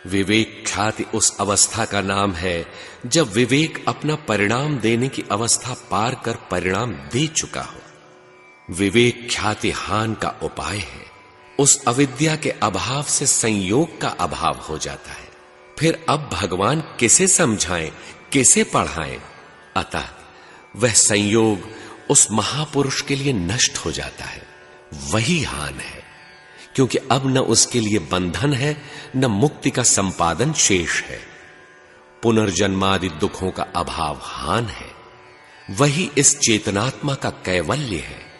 विवेक ख्याति उस अवस्था का नाम है जब विवेक अपना परिणाम देने की अवस्था पार कर परिणाम दे चुका हो। विवेक ख्याति हान का उपाय है। उस अविद्या के अभाव से संयोग का अभाव हो जाता है। फिर अब भगवान किसे समझाएं, किसे पढ़ाएं? अतः वह संयोग उस महापुरुष के लिए नष्ट हो जाता है। वही हान है, क्योंकि अब न उसके लिए बंधन है न मुक्ति का संपादन शेष है। पुनर्जन्मादि दुखों का अभाव हान है। वही इस चेतनात्मा का कैवल्य है।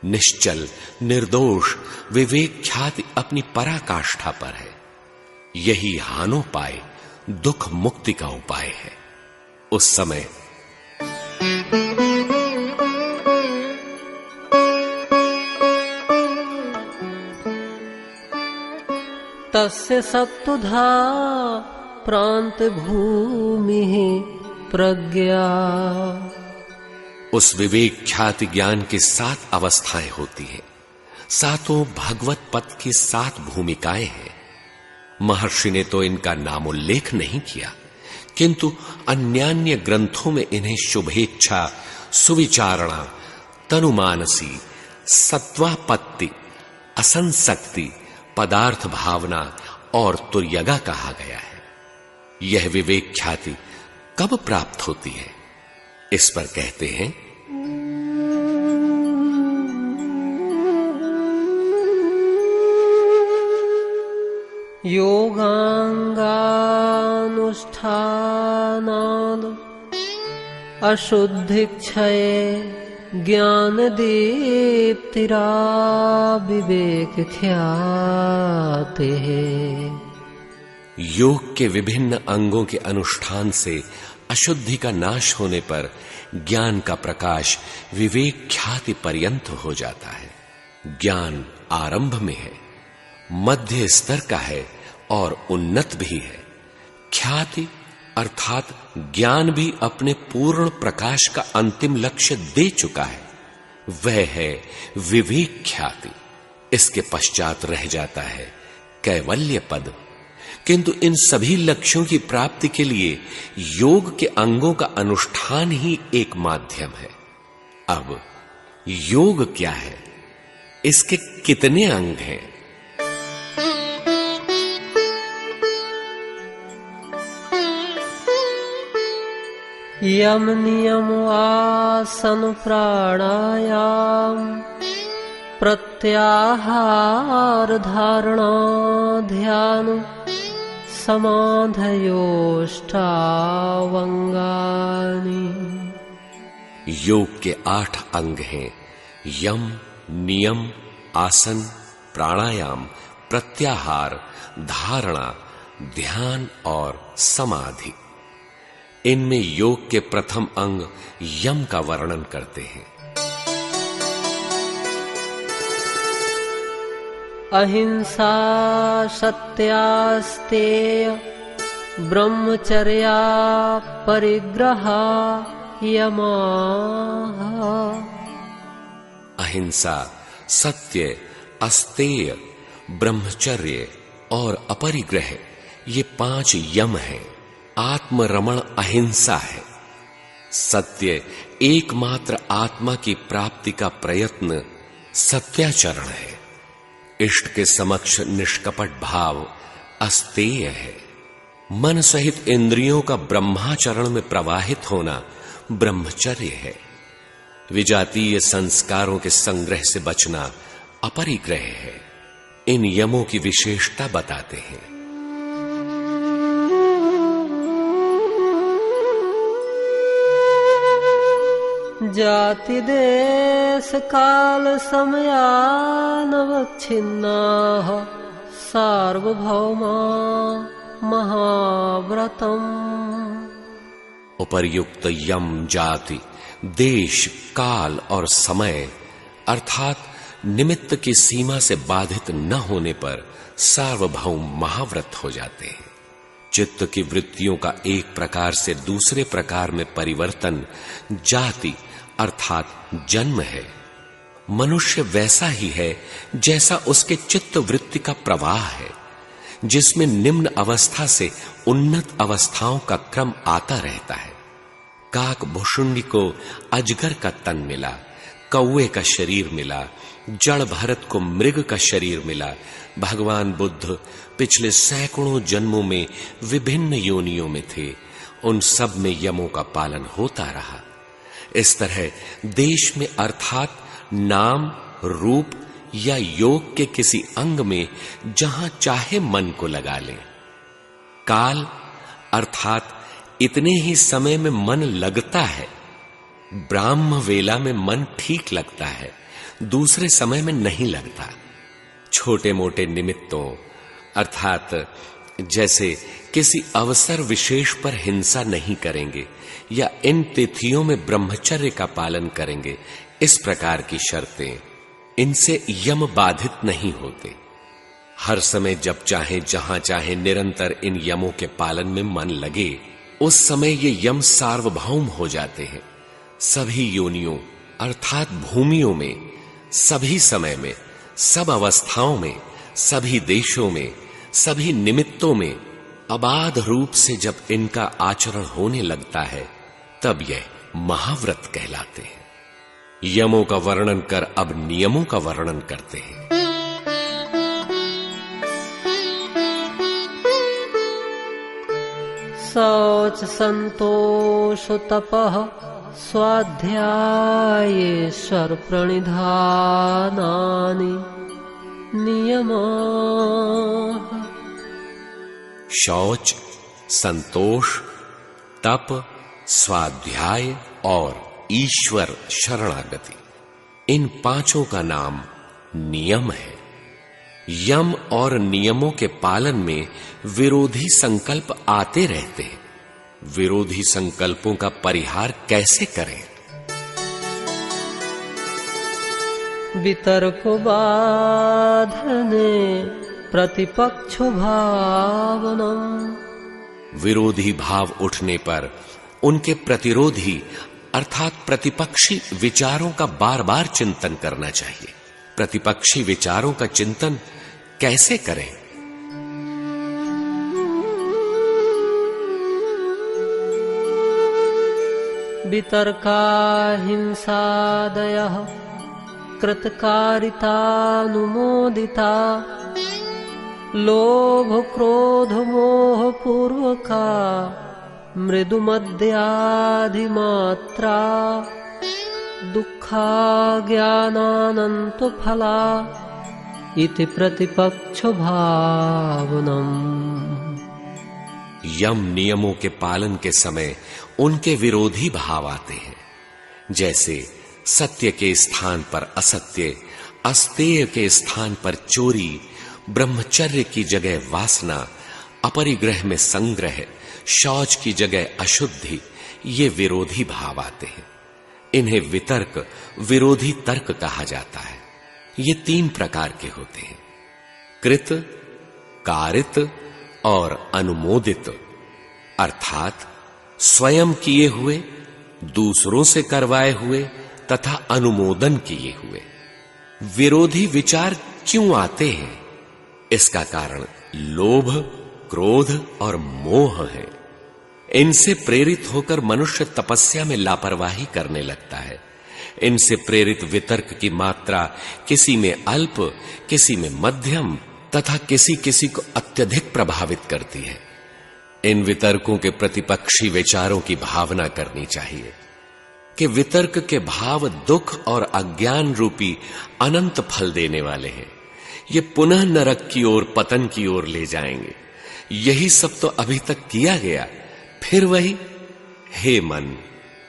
निश्चल निर्दोष विवेक ख्याति अपनी पराकाष्ठा पर है। यही हानोपाय दुख मुक्ति का उपाय है। उस समय तस्य सत्तुधा प्रांत भूमि प्रज्ञा। उस विवेक ख्याति ज्ञान की 7 अवस्थाएं होती हैं। 7 भगवत पद की 7 भूमिकाएं हैं। महर्षि ने तो इनका नामोल्लेख नहीं किया, किंतु अन्यान्य ग्रंथों में इन्हें शुभेच्छा, सुविचारणा, तनुमानसी, सत्वापत्ति, असंसक्ति, पदार्थ भावना और तुर्यगा कहा गया है। यह विवेक ख्याति कब प्राप्त होती है? इस पर कहते हैं, योगांगानुष्ठानाद् अशुद्धिक्षये ज्ञान दीप्तिरा विवेक ख्याते। योग के विभिन्न अंगों के अनुष्ठान से अशुद्धि का नाश होने पर ज्ञान का प्रकाश विवेक ख्याति पर्यंत हो जाता है। ज्ञान आरंभ में है, मध्य स्तर का है और उन्नत भी है। ख्याति अर्थात ज्ञान भी अपने पूर्ण प्रकाश का अंतिम लक्ष्य दे चुका है। वह है विवेक ख्याति। इसके पश्चात रह जाता है कैवल्य पद। किंतु इन सभी लक्ष्यों की प्राप्ति के लिए योग के अंगों का अनुष्ठान ही एक माध्यम है। अब योग क्या है? इसके कितने अंग हैं? यम नियम आसन प्राणायाम प्रत्याहार धारणा ध्यान समाधयोष्टावंगानि। योग के 8 अंग हैं। यम, नियम, आसन, प्राणायाम, प्रत्याहार, धारणा, ध्यान और समाधि। इनमें योग के प्रथम अंग यम का वर्णन करते हैं। अहिंसा सत्यास्तेय ब्रह्मचर्या परिग्रहा यमाः। अहिंसा, सत्य, अस्तेय, ब्रह्मचर्य और अपरिग्रह, ये 5 यम हैं। आत्मरमण अहिंसा है। सत्य, एकमात्र आत्मा की प्राप्ति का प्रयत्न सत्याचरण है। इष्ट के समक्ष निष्कपट भाव अस्तेय है। मन सहित इंद्रियों का ब्रह्माचरण में प्रवाहित होना ब्रह्मचर्य है। विजातीय संस्कारों के संग्रह से बचना अपरिग्रह है। इन यमों की विशेषता बताते हैं। जाति देश काल समयानवच्छिन्नाः सार्वभौमा महाव्रतम्। उपर्युक्त यम जाति, देश, काल और समय अर्थात निमित्त की सीमा से बाधित न होने पर सार्वभौम महाव्रत हो जाते हैं। चित्त की वृत्तियों का एक प्रकार से दूसरे प्रकार में परिवर्तन जाति अर्थात जन्म है। मनुष्य वैसा ही है जैसा उसके चित्त वृत्ति का प्रवाह है, जिसमें निम्न अवस्था से उन्नत अवस्थाओं का क्रम आता रहता है। काक भुषुंडी को अजगर का तन मिला, कौवे का शरीर मिला, जड़ भरत को मृग का शरीर मिला। भगवान बुद्ध पिछले सैकड़ों जन्मों में विभिन्न योनियों में थे। उन सब में यमों का पालन होता रहा। इस तरह देश में अर्थात नाम, रूप या योग के किसी अंग में जहां चाहे मन को लगा लें। काल अर्थात इतने ही समय में मन लगता है। ब्राह्म वेला में मन ठीक लगता है, दूसरे समय में नहीं लगता। छोटे मोटे निमित्तों अर्थात जैसे किसी अवसर विशेष पर हिंसा नहीं करेंगे या इन तिथियों में ब्रह्मचर्य का पालन करेंगे, इस प्रकार की शर्तें, इनसे यम बाधित नहीं होते। हर समय जब चाहे जहां चाहे निरंतर इन यमों के पालन में मन लगे, उस समय ये यम सार्वभौम हो जाते हैं। सभी योनियों अर्थात भूमियों में, सभी समय में, सब अवस्थाओं में, सभी देशों में, सभी निमित्तों में अबाध रूप से जब इनका आचरण होने लगता है, तब यह महाव्रत कहलाते हैं। यमों का वर्णन कर अब नियमों का वर्णन करते हैं। शौच संतोष तपः स्वाध्यायेश्वर प्रणिधानानि नियमाः। शौच, संतोष, तप, स्वाध्याय और ईश्वर शरणागति, इन पांचों का नाम नियम है। यम और नियमों के पालन में विरोधी संकल्प आते रहते हैं। विरोधी संकल्पों का परिहार कैसे करें? वितर्को बाधने प्रतिपक्षो भावनम्। विरोधी भाव उठने पर उनके प्रतिरोधी अर्थात प्रतिपक्षी विचारों का बार बार चिंतन करना चाहिए। प्रतिपक्षी विचारों का चिंतन कैसे करें? वितर्का हिंसादयः कृतकारितानुमोदिता लोभ क्रोध मोह पूर्वका मृदुमद्याधिमात्रा दुःखा ज्ञानानंतो फला इति प्रतिपक्ष भावनम्। यम नियमों के पालन के समय उनके विरोधी भाव आते हैं। जैसे सत्य के स्थान पर असत्य, अस्तेय के स्थान पर चोरी, ब्रह्मचर्य की जगह वासना, अपरिग्रह में संग्रह, शौच की जगह अशुद्धि, ये विरोधी भाव आते हैं। इन्हें वितर्क, विरोधी तर्क कहा जाता है। ये 3 प्रकार के होते हैं: कृत, कारित और अनुमोदित, अर्थात स्वयं किए हुए, दूसरों से करवाए हुए तथा अनुमोदन किए हुए। विरोधी विचार क्यों आते हैं? इसका कारण लोभ, क्रोध और मोह है। इनसे प्रेरित होकर मनुष्य तपस्या में लापरवाही करने लगता है। इनसे प्रेरित वितर्क की मात्रा किसी में अल्प, किसी में मध्यम तथा किसी किसी को अत्यधिक प्रभावित करती है। इन वितर्कों के प्रतिपक्षी विचारों की भावना करनी चाहिए कि वितर्क के भाव दुख और अज्ञान रूपी अनंत फल देने वाले हैं। ये पुनः नरक की ओर, पतन की ओर ले जाएंगे। यही सब तो अभी तक किया गया, फिर वही। हे मन,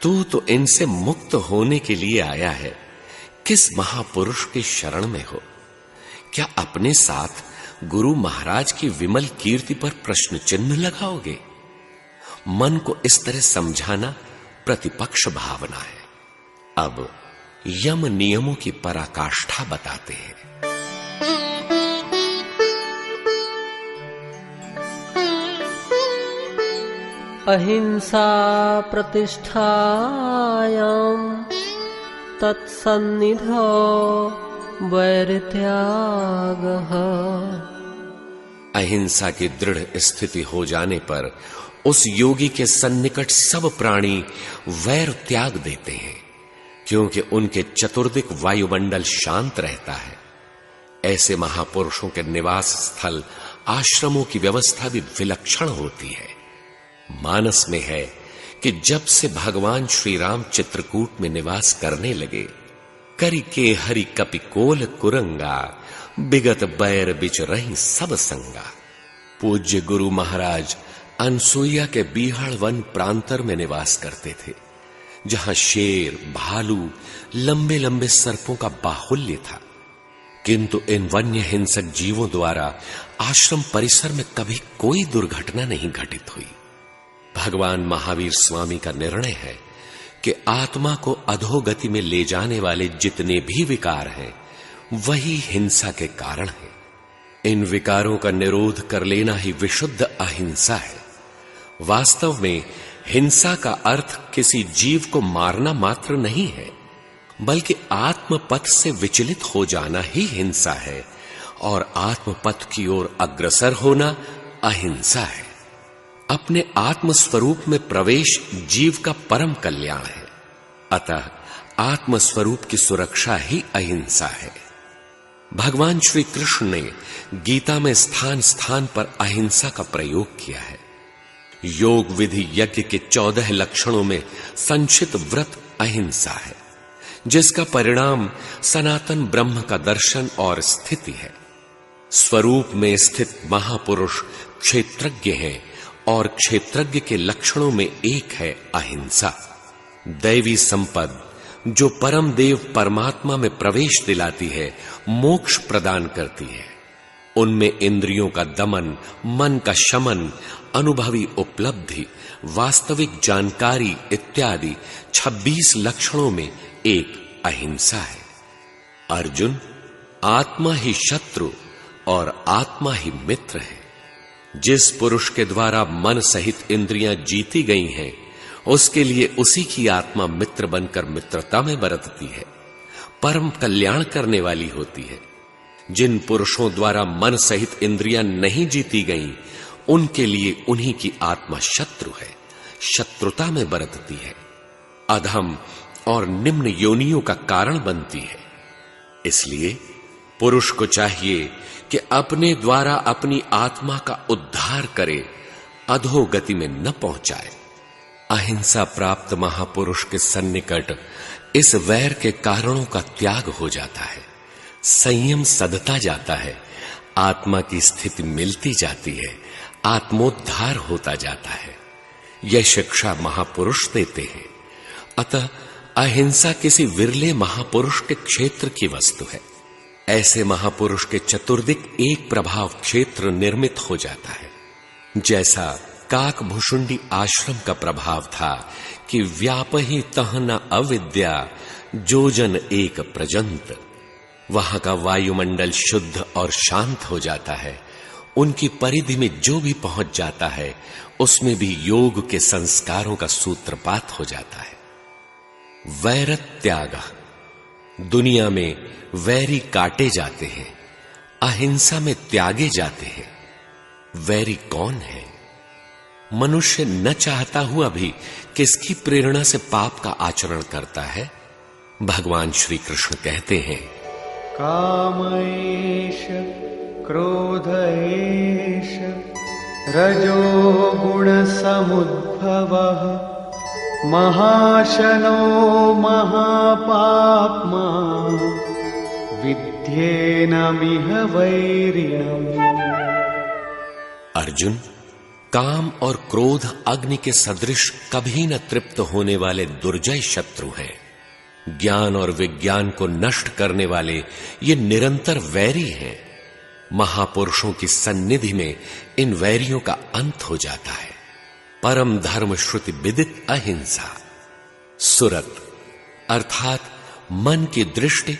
तू तो इनसे मुक्त होने के लिए आया है। किस महापुरुष के शरण में हो? क्या अपने साथ गुरु महाराज की विमल कीर्ति पर प्रश्न चिन्ह लगाओगे? मन को इस तरह समझाना प्रतिपक्ष भावना है। अब यम नियमों की पराकाष्ठा बताते हैं। अहिंसा प्रतिष्ठायां तत्सन्निधौ वैरत्यागः। अहिंसा की दृढ़ स्थिति हो जाने पर उस योगी के सन्निकट सब प्राणी वैर त्याग देते हैं, क्योंकि उनके चतुर्दिक वायुमंडल शांत रहता है। ऐसे महापुरुषों के निवास स्थल, आश्रमों की व्यवस्था भी विलक्षण होती है। मानस में है कि जब से भगवान श्री राम चित्रकूट में निवास करने लगे, करी के हरि कपिकोल कुरंगा, बिगत बैर बिच रही सब संगा। पूज्य गुरु महाराज अनसुईया के बीहड़ वन प्रांतर में निवास करते थे, जहां शेर, भालू, लंबे लंबे सर्पों का बाहुल्य था। किंतु इन वन्य हिंसक जीवों द्वारा आश्रम परिसर में कभी कोई दुर्घटना नहीं घटित हुई। भगवान महावीर स्वामी का निर्णय है कि आत्मा को अधोगति में ले जाने वाले जितने भी विकार हैं, वही हिंसा के कारण है। इन विकारों का निरोध कर लेना ही विशुद्ध अहिंसा है। वास्तव में हिंसा का अर्थ किसी जीव को मारना मात्र नहीं है, बल्कि आत्मपथ से विचलित हो जाना ही हिंसा है, और आत्मपथ की ओर अग्रसर होना अहिंसा है। अपने आत्मस्वरूप में प्रवेश जीव का परम कल्याण है। अतः आत्मस्वरूप की सुरक्षा ही अहिंसा है। भगवान श्री कृष्ण ने गीता में स्थान स्थान पर अहिंसा का प्रयोग किया है। योग विधि यज्ञ के 14 लक्षणों में संक्षिप्त व्रत अहिंसा है, जिसका परिणाम सनातन ब्रह्म का दर्शन और स्थिति है। स्वरूप में स्थित महापुरुष क्षेत्रज्ञ हैं, और क्षेत्रज्ञ के लक्षणों में एक है अहिंसा। दैवी संपद जो परम देव परमात्मा में प्रवेश दिलाती है, मोक्ष प्रदान करती है। उनमें इंद्रियों का दमन, मन का शमन, अनुभवी उपलब्धि, वास्तविक जानकारी इत्यादि 26 लक्षणों में एक अहिंसा है। अर्जुन, आत्मा ही शत्रु और आत्मा ही मित्र है। जिस पुरुष के द्वारा मन सहित इंद्रियां जीती गई हैं, उसके लिए उसी की आत्मा मित्र बनकर मित्रता में बरतती है, परम कल्याण करने वाली होती है। जिन पुरुषों द्वारा मन सहित इंद्रियां नहीं जीती गईं, उनके लिए उन्हीं की आत्मा शत्रु है, शत्रुता में बरतती है, अधम और निम्न योनियों का कारण बनती है। इसलिए पुरुष को चाहिए कि अपने द्वारा अपनी आत्मा का उद्धार करे, अधोगति में न पहुंचाए। अहिंसा प्राप्त महापुरुष के सन्निकट इस वैर के कारणों का त्याग हो जाता है, संयम सधता जाता है, आत्मा की स्थिति मिलती जाती है, आत्मोद्धार होता जाता है। यह शिक्षा महापुरुष देते हैं। अतः अहिंसा किसी विरले महापुरुष के क्षेत्र की वस्तु है। ऐसे महापुरुष के चतुर्दिक एक प्रभाव क्षेत्र निर्मित हो जाता है। जैसा काकभुषुंडी आश्रम का प्रभाव था कि व्यापहि तह न अविद्या जोजन एक प्रजंत, वहां का वायुमंडल शुद्ध और शांत हो जाता है। उनकी परिधि में जो भी पहुंच जाता है उसमें भी योग के संस्कारों का सूत्रपात हो जाता है। वैरत्याग, दुनिया में वैरी काटे जाते हैं, अहिंसा में त्यागे जाते हैं। वैरी कौन है? मनुष्य न चाहता हुआ भी किसकी प्रेरणा से पाप का आचरण करता है? भगवान श्री कृष्ण कहते हैं, कामैष क्रोध एष रजो गुण समुद्भवः महाशनो महापाप्मा विद्येनमिह वैरिणम्। अर्जुन, काम और क्रोध अग्नि के सदृश कभी न तृप्त होने वाले दुर्जय शत्रु हैं। ज्ञान और विज्ञान को नष्ट करने वाले ये निरंतर वैरी हैं। महापुरुषों की सन्निधि में इन वैरियों का अंत हो जाता है। परम धर्म श्रुति विदित अहिंसा। सुरत अर्थात मन की दृष्टि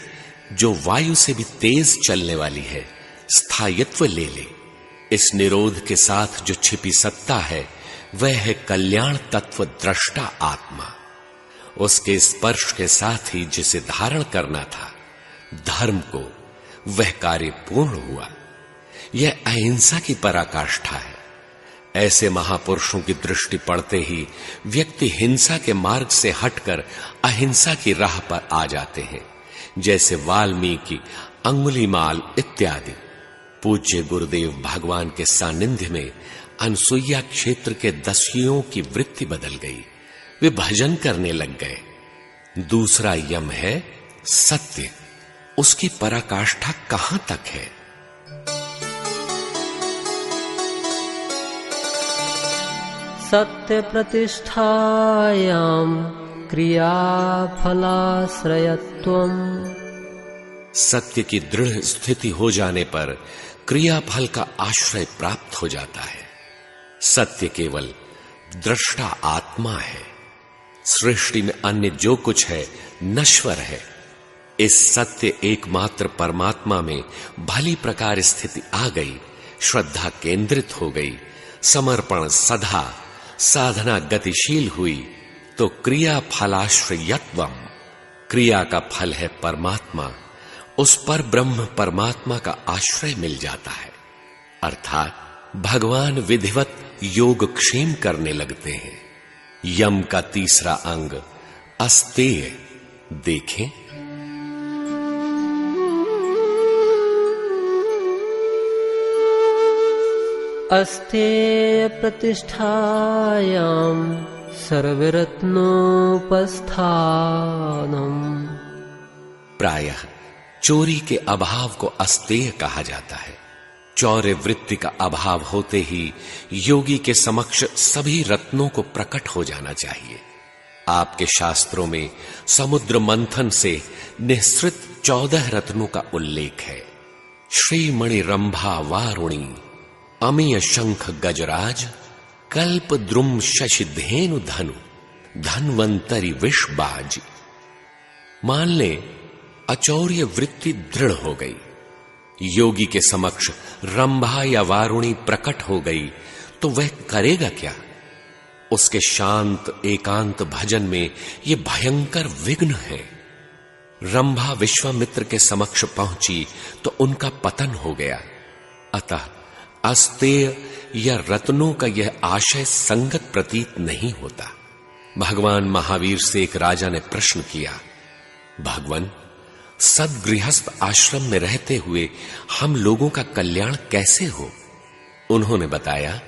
जो वायु से भी तेज चलने वाली है, स्थायित्व ले ले। इस निरोध के साथ जो छिपी सत्ता है वह है कल्याण तत्व द्रष्टा आत्मा। उसके स्पर्श के साथ ही जिसे धारण करना था धर्म को, वह कार्य पूर्ण हुआ। यह अहिंसा की पराकाष्ठा है। ऐसे महापुरुषों की दृष्टि पड़ते ही व्यक्ति हिंसा के मार्ग से हटकर अहिंसा की राह पर आ जाते हैं, जैसे वाल्मीकि, अंगुलीमाल इत्यादि। पूज्य गुरुदेव भगवान के सानिध्य में अनसुईया क्षेत्र के दस्युओं की वृत्ति बदल गई। वे भजन करने लग गए। दूसरा यम है सत्य। उसकी पराकाष्ठा कहां तक है? सत्य प्रतिष्ठायाम क्रियाफलाश्रयत्वम्। सत्य की दृढ़ स्थिति हो जाने पर क्रियाफल का आश्रय प्राप्त हो जाता है। सत्य केवल दृष्टा आत्मा है। सृष्टि में अन्य जो कुछ है नश्वर है। इस सत्य एकमात्र परमात्मा में भली प्रकार स्थिति आ गई, श्रद्धा केंद्रित हो गई, समर्पण सधा, साधना गतिशील हुई तो क्रिया फलाश्रयत्वम, क्रिया का फल है परमात्मा। उस पर ब्रह्म परमात्मा का आश्रय मिल जाता है, अर्थात भगवान विधिवत योग क्षेम करने लगते हैं। यम का तीसरा अंग अस्तेय देखें। अस्तेय प्रतिष्ठायाम सर्वरत्नोपस्थानम। प्रायः चोरी के अभाव को अस्तेय कहा जाता है। चौर्य वृत्ति का अभाव होते ही योगी के समक्ष सभी रत्नों को प्रकट हो जाना चाहिए। आपके शास्त्रों में समुद्र मंथन से निःसृत 14 रत्नों का उल्लेख है। श्रीमणि रंभा वारुणी, अमीय शंख गजराज, कल्प द्रुम शशि धेनु धनु, धन्वंतरी विषबाज। मान ले अचौर्य वृत्ति दृढ़ हो गई, योगी के समक्ष रंभा या वारुणी प्रकट हो गई तो वह करेगा क्या? उसके शांत एकांत भजन में ये भयंकर विघ्न है। रंभा विश्वामित्र के समक्ष पहुंची तो उनका पतन हो गया। अतः अस्तेय या रत्नों का यह आशय संगत प्रतीत नहीं होता। भगवान महावीर से एक राजा ने प्रश्न किया, भगवान, सदगृहस्थ आश्रम में रहते हुए हम लोगों का कल्याण कैसे हो? उन्होंने बताया,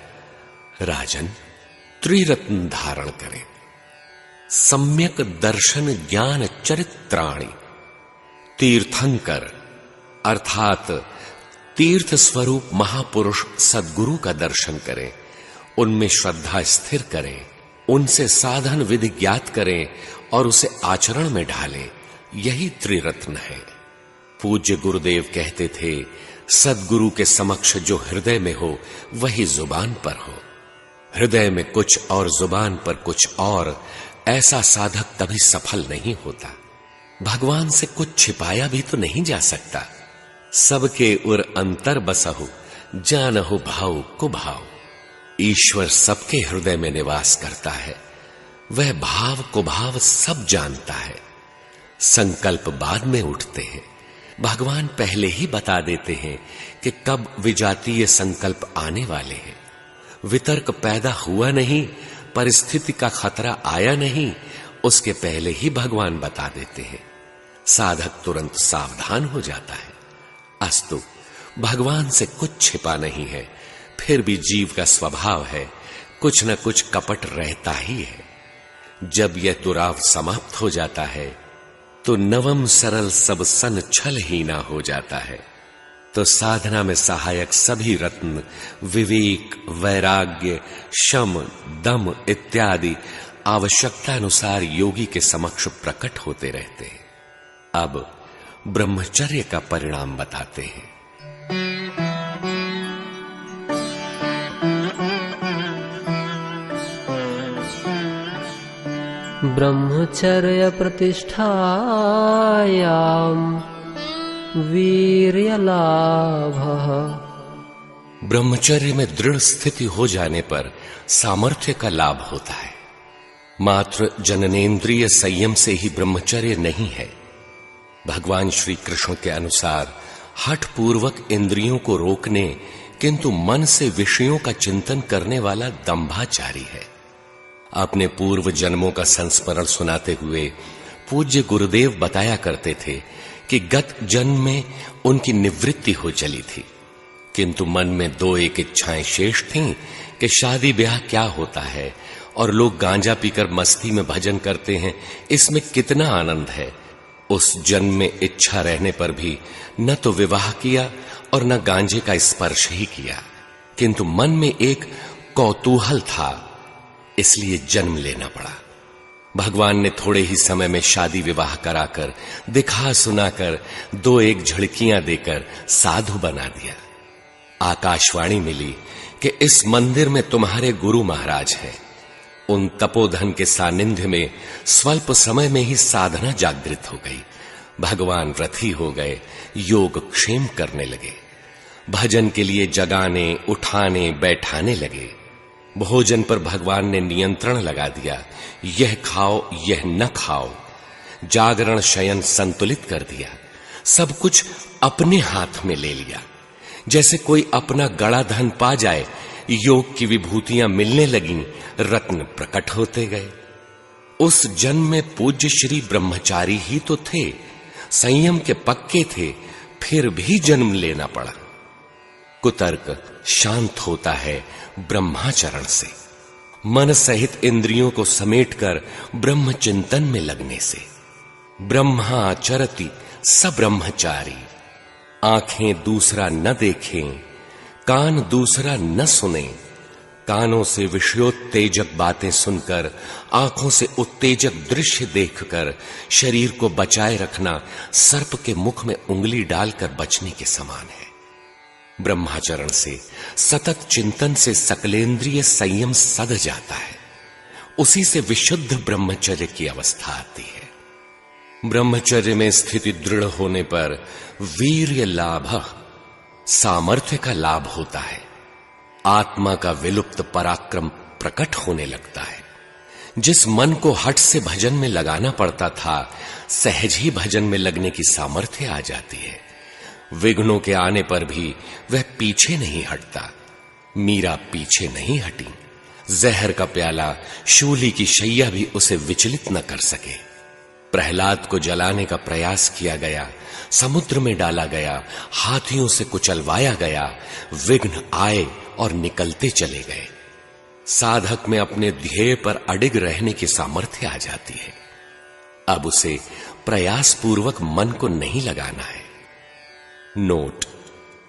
राजन, त्रिरत्न धारण करें। सम्यक दर्शन ज्ञान चरित्राणि। तीर्थंकर अर्थात तीर्थ स्वरूप महापुरुष सद्गुरु का दर्शन करें, उनमें श्रद्धा स्थिर करें, उनसे साधन विधि ज्ञात करें और उसे आचरण में ढालें। यही त्रिरत्न है। पूज्य गुरुदेव कहते थे, सद्गुरु के समक्ष जो हृदय में हो वही जुबान पर हो। हृदय में कुछ और जुबान पर कुछ और, ऐसा साधक कभी सफल नहीं होता। भगवान से कुछ छिपाया भी तो नहीं जा सकता। सबके उर अंतर बसहु, जानहु भाव को भाव। ईश्वर सबके हृदय में निवास करता है, वह भाव को भाव सब जानता है। संकल्प बाद में उठते हैं, भगवान पहले ही बता देते हैं कि कब विजातीय संकल्प आने वाले हैं। वितर्क पैदा हुआ नहीं, परिस्थिति का खतरा आया नहीं, उसके पहले ही भगवान बता देते हैं। साधक तुरंत सावधान हो जाता है। अस्तु, भगवान से कुछ छिपा नहीं है, फिर भी जीव का स्वभाव है, कुछ न कुछ कपट रहता ही है। जब यह दुराव समाप्त हो जाता है तो नवम सरल सब सन छल ही ना हो जाता है। तो साधना में सहायक सभी रत्न विवेक, वैराग्य, शम, दम इत्यादि आवश्यकता अनुसार योगी के समक्ष प्रकट होते रहते हैं। अब ब्रह्मचर्य का परिणाम बताते हैं। ब्रह्मचर्य प्रतिष्ठायां वीर्य लाभः। ब्रह्मचर्य में दृढ़ स्थिति हो जाने पर सामर्थ्य का लाभ होता है। मात्र जननेन्द्रिय संयम से ही ब्रह्मचर्य नहीं है। भगवान श्री कृष्ण के अनुसार हठ पूर्वक इंद्रियों को रोकने किंतु मन से विषयों का चिंतन करने वाला दंभाचारी है। अपने पूर्व जन्मों का संस्मरण सुनाते हुए पूज्य गुरुदेव बताया करते थे कि गत जन्म में उनकी निवृत्ति हो चली थी, किंतु मन में दो एक इच्छाएं शेष थीं कि शादी ब्याह क्या होता है और लोग गांजा पीकर मस्ती में भजन करते हैं, इसमें कितना आनंद है। उस जन्म में इच्छा रहने पर भी न तो विवाह किया और न गांजे का स्पर्श ही किया, किंतु मन में एक कौतूहल था, इसलिए जन्म लेना पड़ा। भगवान ने थोड़े ही समय में शादी विवाह कराकर, दिखा सुनाकर, दो एक झड़कियां देकर साधु बना दिया। आकाशवाणी मिली कि इस मंदिर में तुम्हारे गुरु महाराज हैं। उन तपोधन के सानिध्य में स्वल्प समय में ही साधना जागृत हो गई। भगवान रथी हो गए, योग क्षेम करने लगे। भजन के लिए जगाने, उठाने, बैठाने लगे। भोजन पर भगवान ने नियंत्रण लगा दिया, यह खाओ यह न खाओ। जागरण शयन संतुलित कर दिया। सब कुछ अपने हाथ में ले लिया। जैसे कोई अपना गड़ा धन पा जाए, योग की विभूतियां मिलने लगीं, रत्न प्रकट होते गए। उस जन्म में पूज्य श्री ब्रह्मचारी ही तो थे, संयम के पक्के थे, फिर भी जन्म लेना पड़ा। कुतर्क शांत होता है ब्रह्माचरण से, मन सहित इंद्रियों को समेटकर ब्रह्म चिंतन में लगने से। ब्रह्माचरति स ब्रह्मचारी। आंखें दूसरा न देखें, कान दूसरा न सुने। कानों से विषयोत्तेजक बातें सुनकर, आंखों से उत्तेजक दृश्य देखकर शरीर को बचाए रखना सर्प के मुख में उंगली डालकर बचने के समान है। ब्रह्माचरण से, सतत चिंतन से सकलेंद्रिय संयम सध जाता है। उसी से विशुद्ध ब्रह्मचर्य की अवस्था आती है। ब्रह्मचर्य में स्थिति दृढ़ होने पर वीर्य लाभ, सामर्थ्य का लाभ होता है। आत्मा का विलुप्त पराक्रम प्रकट होने लगता है। जिस मन को हठ से भजन में लगाना पड़ता था, सहज ही भजन में लगने की सामर्थ्य आ जाती है। विघ्नों के आने पर भी वह पीछे नहीं हटता। मीरा पीछे नहीं हटी। जहर का प्याला, शूली की शैया भी उसे विचलित न कर सके। प्रहलाद को जलाने का प्रयास किया गया, समुद्र में डाला गया, हाथियों से कुचलवाया गया, विघ्न आए और निकलते चले गए। साधक में अपने ध्येय पर अडिग रहने की सामर्थ्य आ जाती है। अब उसे प्रयास पूर्वक मन को नहीं लगाना है। नोट: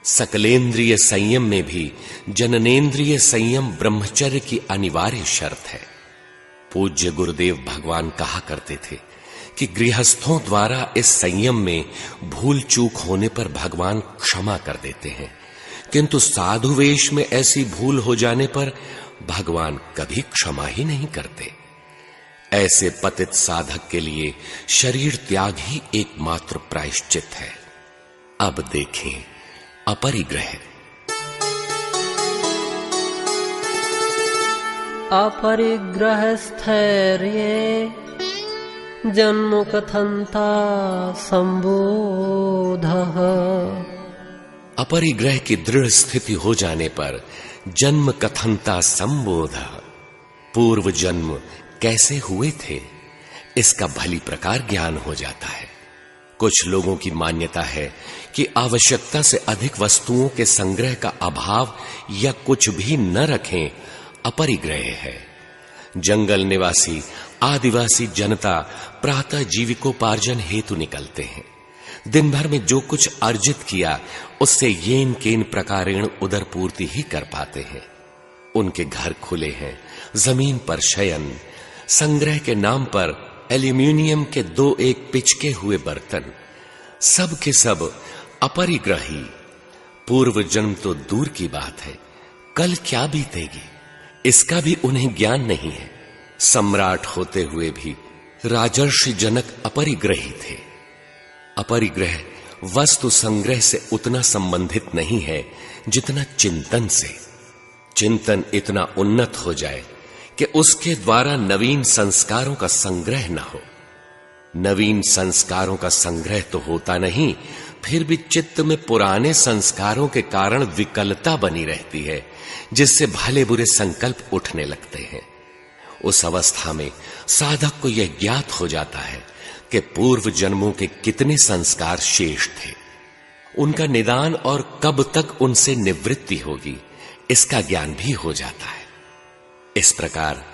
सकलेंद्रिय संयम में भी जननेन्द्रिय संयम ब्रह्मचर्य की अनिवार्य शर्त है। पूज्य गुरुदेव भगवान कहा करते थे कि गृहस्थों द्वारा इस संयम में भूल चूक होने पर भगवान क्षमा कर देते हैं, किंतु साधु वेश में ऐसी भूल हो जाने पर भगवान कभी क्षमा ही नहीं करते। ऐसे पतित साधक के लिए शरीर त्याग ही एकमात्र प्रायश्चित है। अब देखें अपरिग्रह। अपरिग्रह स्थैर्ये जन्म कथंता संबोधः। अपरिग्रह की दृढ़ स्थिति हो जाने पर जन्म कथनता संबोध, पूर्व जन्म कैसे हुए थे इसका भली प्रकार ज्ञान हो जाता है। कुछ लोगों की मान्यता है कि आवश्यकता से अधिक वस्तुओं के संग्रह का अभाव या कुछ भी न रखें अपरिग्रह है। जंगल निवासी आदिवासी जनता प्रातः जीविकोपार्जन हेतु निकलते हैं। दिन भर में जो कुछ अर्जित किया उससे येन केन प्रकारेण उदर पूर्ति ही कर पाते हैं। उनके घर खुले हैं, जमीन पर शयन, संग्रह के नाम पर एल्यूमिनियम के 2-1 पिचके हुए बर्तन, सब के सब अपरिग्रही। पूर्व जन्म तो दूर की बात है, कल क्या बीतेगी इसका भी उन्हें ज्ञान नहीं है। सम्राट होते हुए भी राजर्षि जनक अपरिग्रही थे। अपरिग्रह वस्तु संग्रह से उतना संबंधित नहीं है जितना चिंतन से। चिंतन इतना उन्नत हो जाए कि उसके द्वारा नवीन संस्कारों का संग्रह न हो। नवीन संस्कारों का संग्रह तो होता नहीं, फिर भी चित्त में पुराने संस्कारों के कारण विकलता बनी रहती है, जिससे भले बुरे संकल्प उठने लगते हैं। उस अवस्था में साधक को यह ज्ञात हो जाता है कि पूर्व जन्मों के कितने संस्कार शेष थे, उनका निदान और कब तक उनसे निवृत्ति होगी इसका ज्ञान भी हो जाता है। इस प्रकार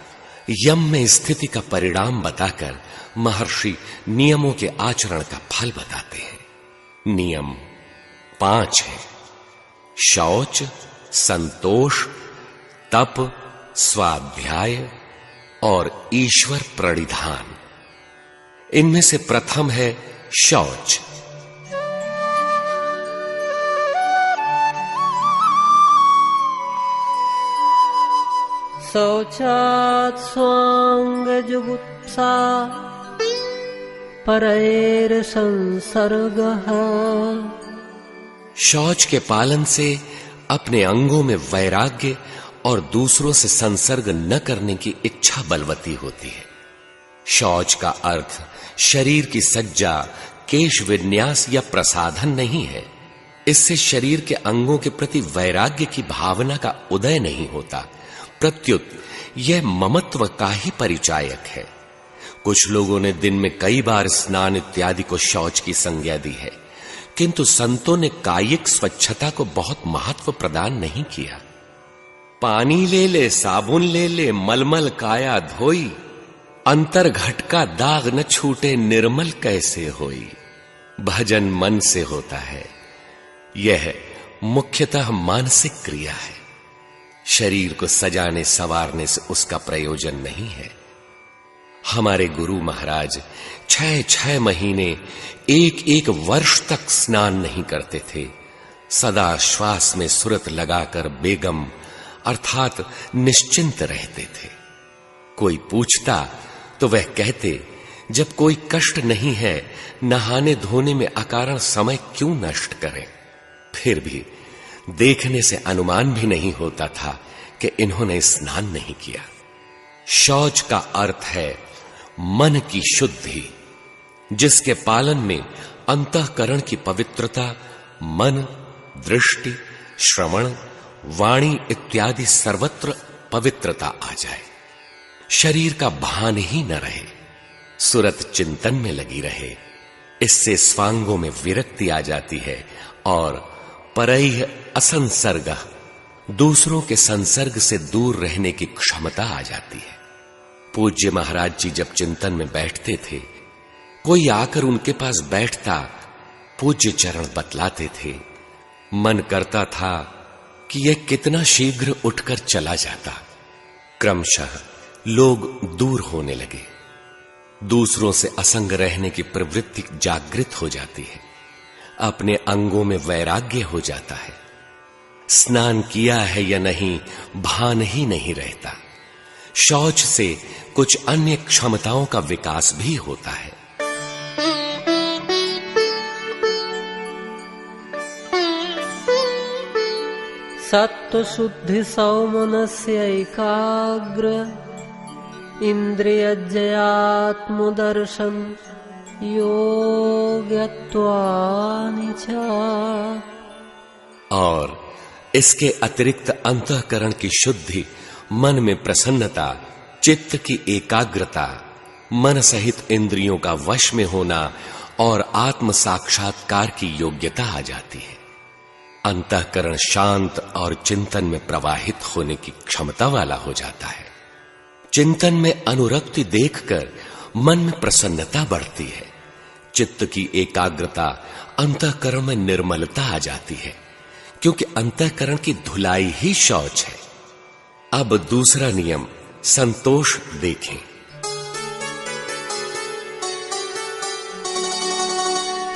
यम में स्थिति का परिणाम बताकर महर्षि नियमों के आचरण का फल बताते हैं। नियम 5 है: शौच, संतोष, तप, स्वाध्याय और ईश्वर प्रणिधान। इनमें से प्रथम है शौच। शौचात् स्वांग जुगुप्सा परैर संसर्गः। शौच के पालन से अपने अंगों में वैराग्य और दूसरों से संसर्ग न करने की इच्छा बलवती होती है। शौच का अर्थ शरीर की सज्जा, केश विन्यास या प्रसाधन नहीं है। इससे शरीर के अंगों के प्रति वैराग्य की भावना का उदय नहीं होता, प्रत्युत यह ममत्व का ही परिचायक है। कुछ लोगों ने दिन में कई बार स्नान इत्यादि को शौच की संज्ञा दी है, किंतु संतों ने कायिक स्वच्छता को बहुत महत्व प्रदान नहीं किया। पानी ले ले, साबुन ले ले, मलमल काया धोई, अंतर घट का दाग न छूटे, निर्मल कैसे होई। भजन मन से होता है। यह मुख्यतः मानसिक क्रिया है। शरीर को सजाने संवारने से उसका प्रयोजन नहीं है। हमारे गुरु महाराज 6-6 महीने 1-1 वर्ष तक स्नान नहीं करते थे। सदा श्वास में सुरत लगाकर बेगम अर्थात निश्चिंत रहते थे। कोई पूछता तो वह कहते, जब कोई कष्ट नहीं है, नहाने धोने में अकारण समय क्यों नष्ट करें। फिर भी देखने से अनुमान भी नहीं होता था कि इन्होंने स्नान नहीं किया। शौच का अर्थ है मन की शुद्धि, जिसके पालन में अंतःकरण की पवित्रता, मन, दृष्टि, श्रवण, वाणी इत्यादि सर्वत्र पवित्रता आ जाए। शरीर का भान ही न रहे, सुरत चिंतन में लगी रहे। इससे स्वांगों में विरक्ति आ जाती है और परैः असंसर्ग, दूसरों के संसर्ग से दूर रहने की क्षमता आ जाती है। पूज्य महाराज जी जब चिंतन में बैठते थे, कोई आकर उनके पास बैठता, पूज्य चरण बतलाते थे। मन करता था कि यह कितना शीघ्र उठकर चला जाता। क्रमशः लोग दूर होने लगे। दूसरों से असंग रहने की प्रवृत्ति जागृत हो जाती है, अपने अंगों में वैराग्य हो जाता है, स्नान किया है या नहीं भान ही नहीं रहता, शौच से कुछ अन्य क्षमताओं का विकास भी होता है। सत्व शुद्धि सौमनस्य एकाग्र इंद्रियजयात्मदर्शन योग्यत्वानि च। और इसके अतिरिक्त अंतःकरण की शुद्धि, मन में प्रसन्नता, चित्त की एकाग्रता, मन सहित इंद्रियों का वश में होना और आत्म साक्षात्कार की योग्यता आ जाती है। अंतःकरण शांत और चिंतन में प्रवाहित होने की क्षमता वाला हो जाता है। चिंतन में अनुरक्ति देखकर मन में प्रसन्नता बढ़ती है। चित्त की एकाग्रता, अंतःकरण में निर्मलता आ जाती है, क्योंकि अंतःकरण की धुलाई ही शौच है। अब दूसरा नियम संतोष देखें।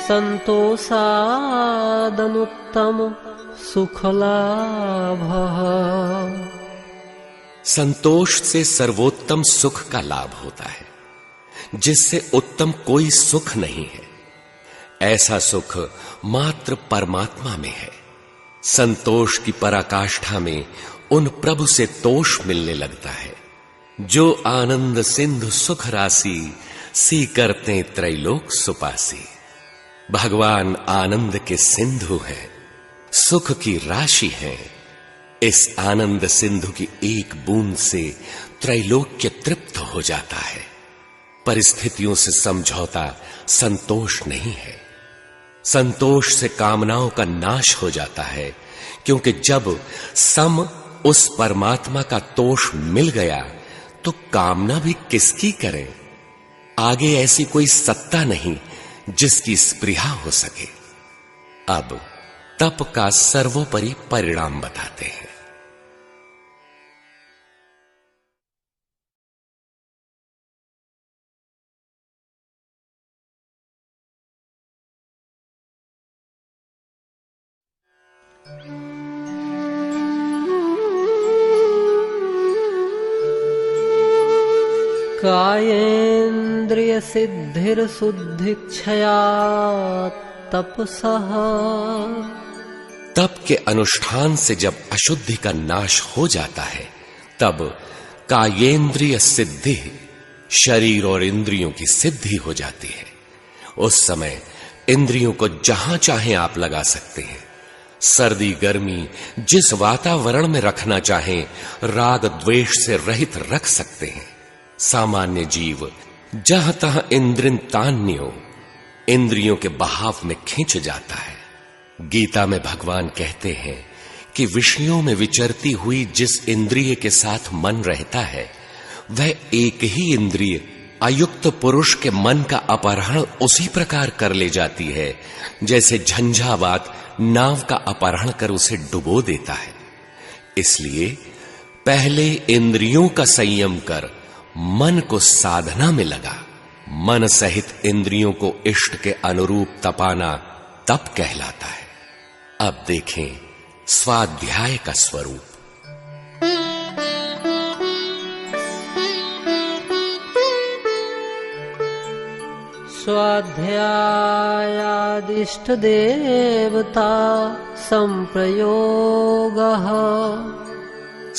संतोषादनुत्तम सुखलाभः। संतोष से सर्वोत्तम सुख का लाभ होता है, जिससे उत्तम कोई सुख नहीं है। ऐसा सुख मात्र परमात्मा में है। संतोष की पराकाष्ठा में उन प्रभु से तोष मिलने लगता है, जो आनंद सिंधु सुख राशि, सी करते त्रैलोक सुपासी। भगवान आनंद के सिंधु हैं, सुख की राशि हैं। इस आनंद सिंधु की एक बूंद से त्रैलोक्य तृप्त हो जाता है। परिस्थितियों से समझौता संतोष नहीं है। संतोष से कामनाओं का नाश हो जाता है, क्योंकि जब सम उस परमात्मा का तोष मिल गया तो कामना भी किसकी करें। आगे ऐसी कोई सत्ता नहीं जिसकी स्पृहा हो सके। अब तप का सर्वोपरि परिणाम बताते हैं। कायेन्द्रिय सिद्धिर शुद्धिक्षया तपसः। तप के अनुष्ठान से जब अशुद्धि का नाश हो जाता है, तब कायेन्द्रिय सिद्धि, शरीर और इंद्रियों की सिद्धि हो जाती है। उस समय इंद्रियों को जहां चाहें आप लगा सकते हैं। सर्दी गर्मी जिस वातावरण में रखना चाहें, राग द्वेष से रहित रख सकते हैं। सामान्य जीव जहां तहां इंद्रियतान्यो, इंद्रियों के बहाव में खींच जाता है। गीता में भगवान कहते हैं कि विषयों में विचरती हुई जिस इंद्रिय के साथ मन रहता है, वह एक ही इंद्रिय अयुक्त पुरुष के मन का अपहरण उसी प्रकार कर ले जाती है, जैसे झंझावात नाव का अपहरण कर उसे डुबो देता है। इसलिए पहले इंद्रियों का संयम कर मन को साधना में लगा। मन सहित इंद्रियों को इष्ट के अनुरूप तपाना तप कहलाता है। अब देखें स्वाध्याय का स्वरूप। स्वाध्यायादिष्ट देवता संप्रयोगः।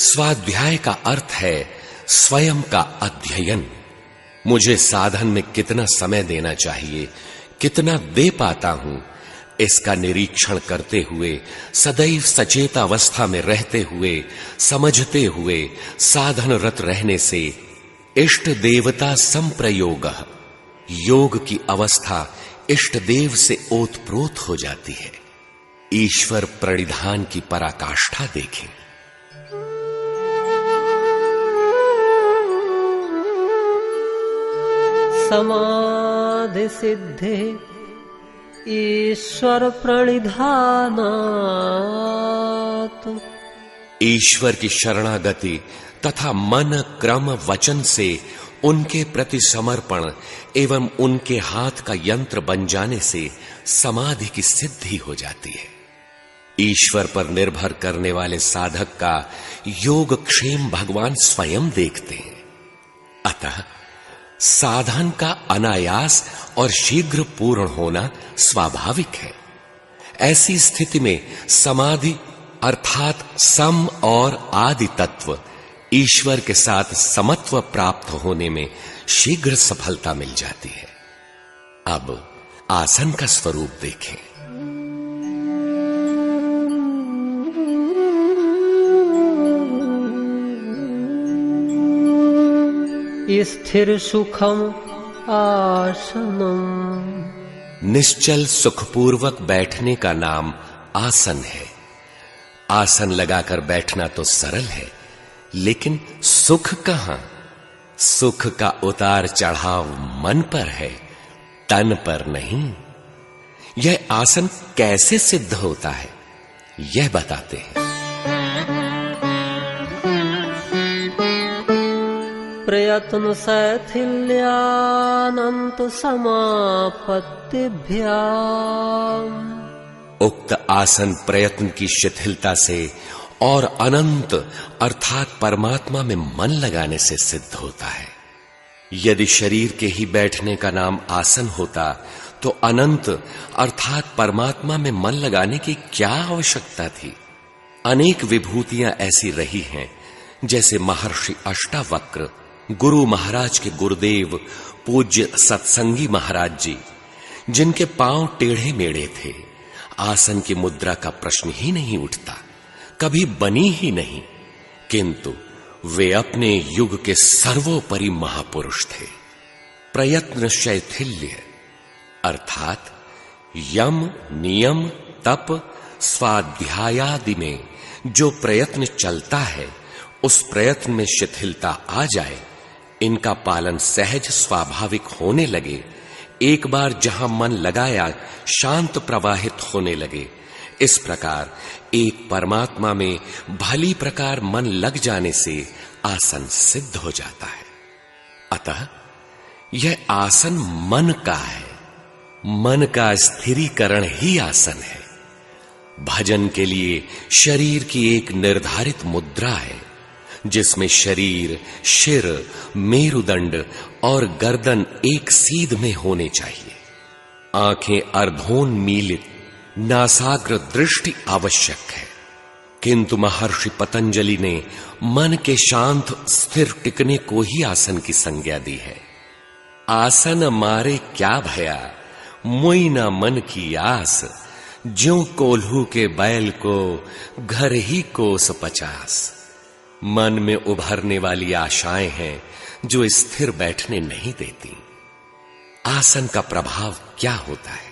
स्वाध्याय का अर्थ है स्वयं का अध्ययन। मुझे साधन में कितना समय देना चाहिए, कितना दे पाता हूं, इसका निरीक्षण करते हुए, सदैव सचेत अवस्था में रहते हुए, समझते हुए साधनरत रहने से इष्ट देवता संप्रयोगः, योग की अवस्था इष्ट देव से ओतप्रोत हो जाती है। ईश्वर प्रणिधान की पराकाष्ठा देखें। समाधि सिद्धि ईश्वर प्रणिधानात्। ईश्वर की शरणागति तथा मन क्रम वचन से उनके प्रति समर्पण एवं उनके हाथ का यंत्र बन जाने से समाधि की सिद्धि हो जाती है। ईश्वर पर निर्भर करने वाले साधक का योगक्षेम भगवान स्वयं देखते हैं। अतः साधन का अनायास और शीघ्र पूर्ण होना स्वाभाविक है। ऐसी स्थिति में समाधि अर्थात सम और आदि तत्व ईश्वर के साथ समत्व प्राप्त होने में शीघ्र सफलता मिल जाती है। अब आसन का स्वरूप देखें। स्थिर सुखम आसनम। निश्चल सुखपूर्वक बैठने का नाम आसन है। आसन लगाकर बैठना तो सरल है, लेकिन सुख कहां? सुख का उतार चढ़ाव मन पर है, तन पर नहीं। यह आसन कैसे सिद्ध होता है, यह बताते हैं। प्रयत्न शैथिल्यानंत समापत्तिभ्याम। उक्त आसन प्रयत्न की शिथिलता से और अनंत अर्थात परमात्मा में मन लगाने से सिद्ध होता है। यदि शरीर के ही बैठने का नाम आसन होता तो अनंत अर्थात परमात्मा में मन लगाने की क्या आवश्यकता थी। अनेक विभूतियां ऐसी रही हैं, जैसे महर्षि अष्टावक्र, गुरु महाराज के गुरुदेव पूज्य सत्संगी महाराज जी, जिनके पांव टेढ़े मेढ़े थे। आसन की मुद्रा का प्रश्न ही नहीं उठता, कभी बनी ही नहीं, किंतु वे अपने युग के सर्वोपरि महापुरुष थे। प्रयत्न शैथिल्य अर्थात यम नियम तप स्वाध्यायादि में जो प्रयत्न चलता है, उस प्रयत्न में शिथिलता आ जाए, इनका पालन सहज स्वाभाविक होने लगे, एक बार जहां मन लगाया शांत प्रवाहित होने लगे, इस प्रकार एक परमात्मा में भली प्रकार मन लग जाने से आसन सिद्ध हो जाता है। अतः यह आसन मन का है। मन का स्थिरीकरण ही आसन है। भजन के लिए शरीर की एक निर्धारित मुद्रा है, जिसमें शरीर, शिर, मेरुदंड और गर्दन एक सीध में होने चाहिए। आंखें अर्धोन्मीलित, नासाग्र दृष्टि आवश्यक है। किंतु महर्षि पतंजलि ने मन के शांत स्थिर टिकने को ही आसन की संज्ञा दी है। आसन मारे क्या भया, मुई न मन की आस, ज्यों कोल्हू के बैल को घर ही कोस 50। मन में उभरने वाली आशाएं हैं जो स्थिर बैठने नहीं देती। आसन का प्रभाव क्या होता है?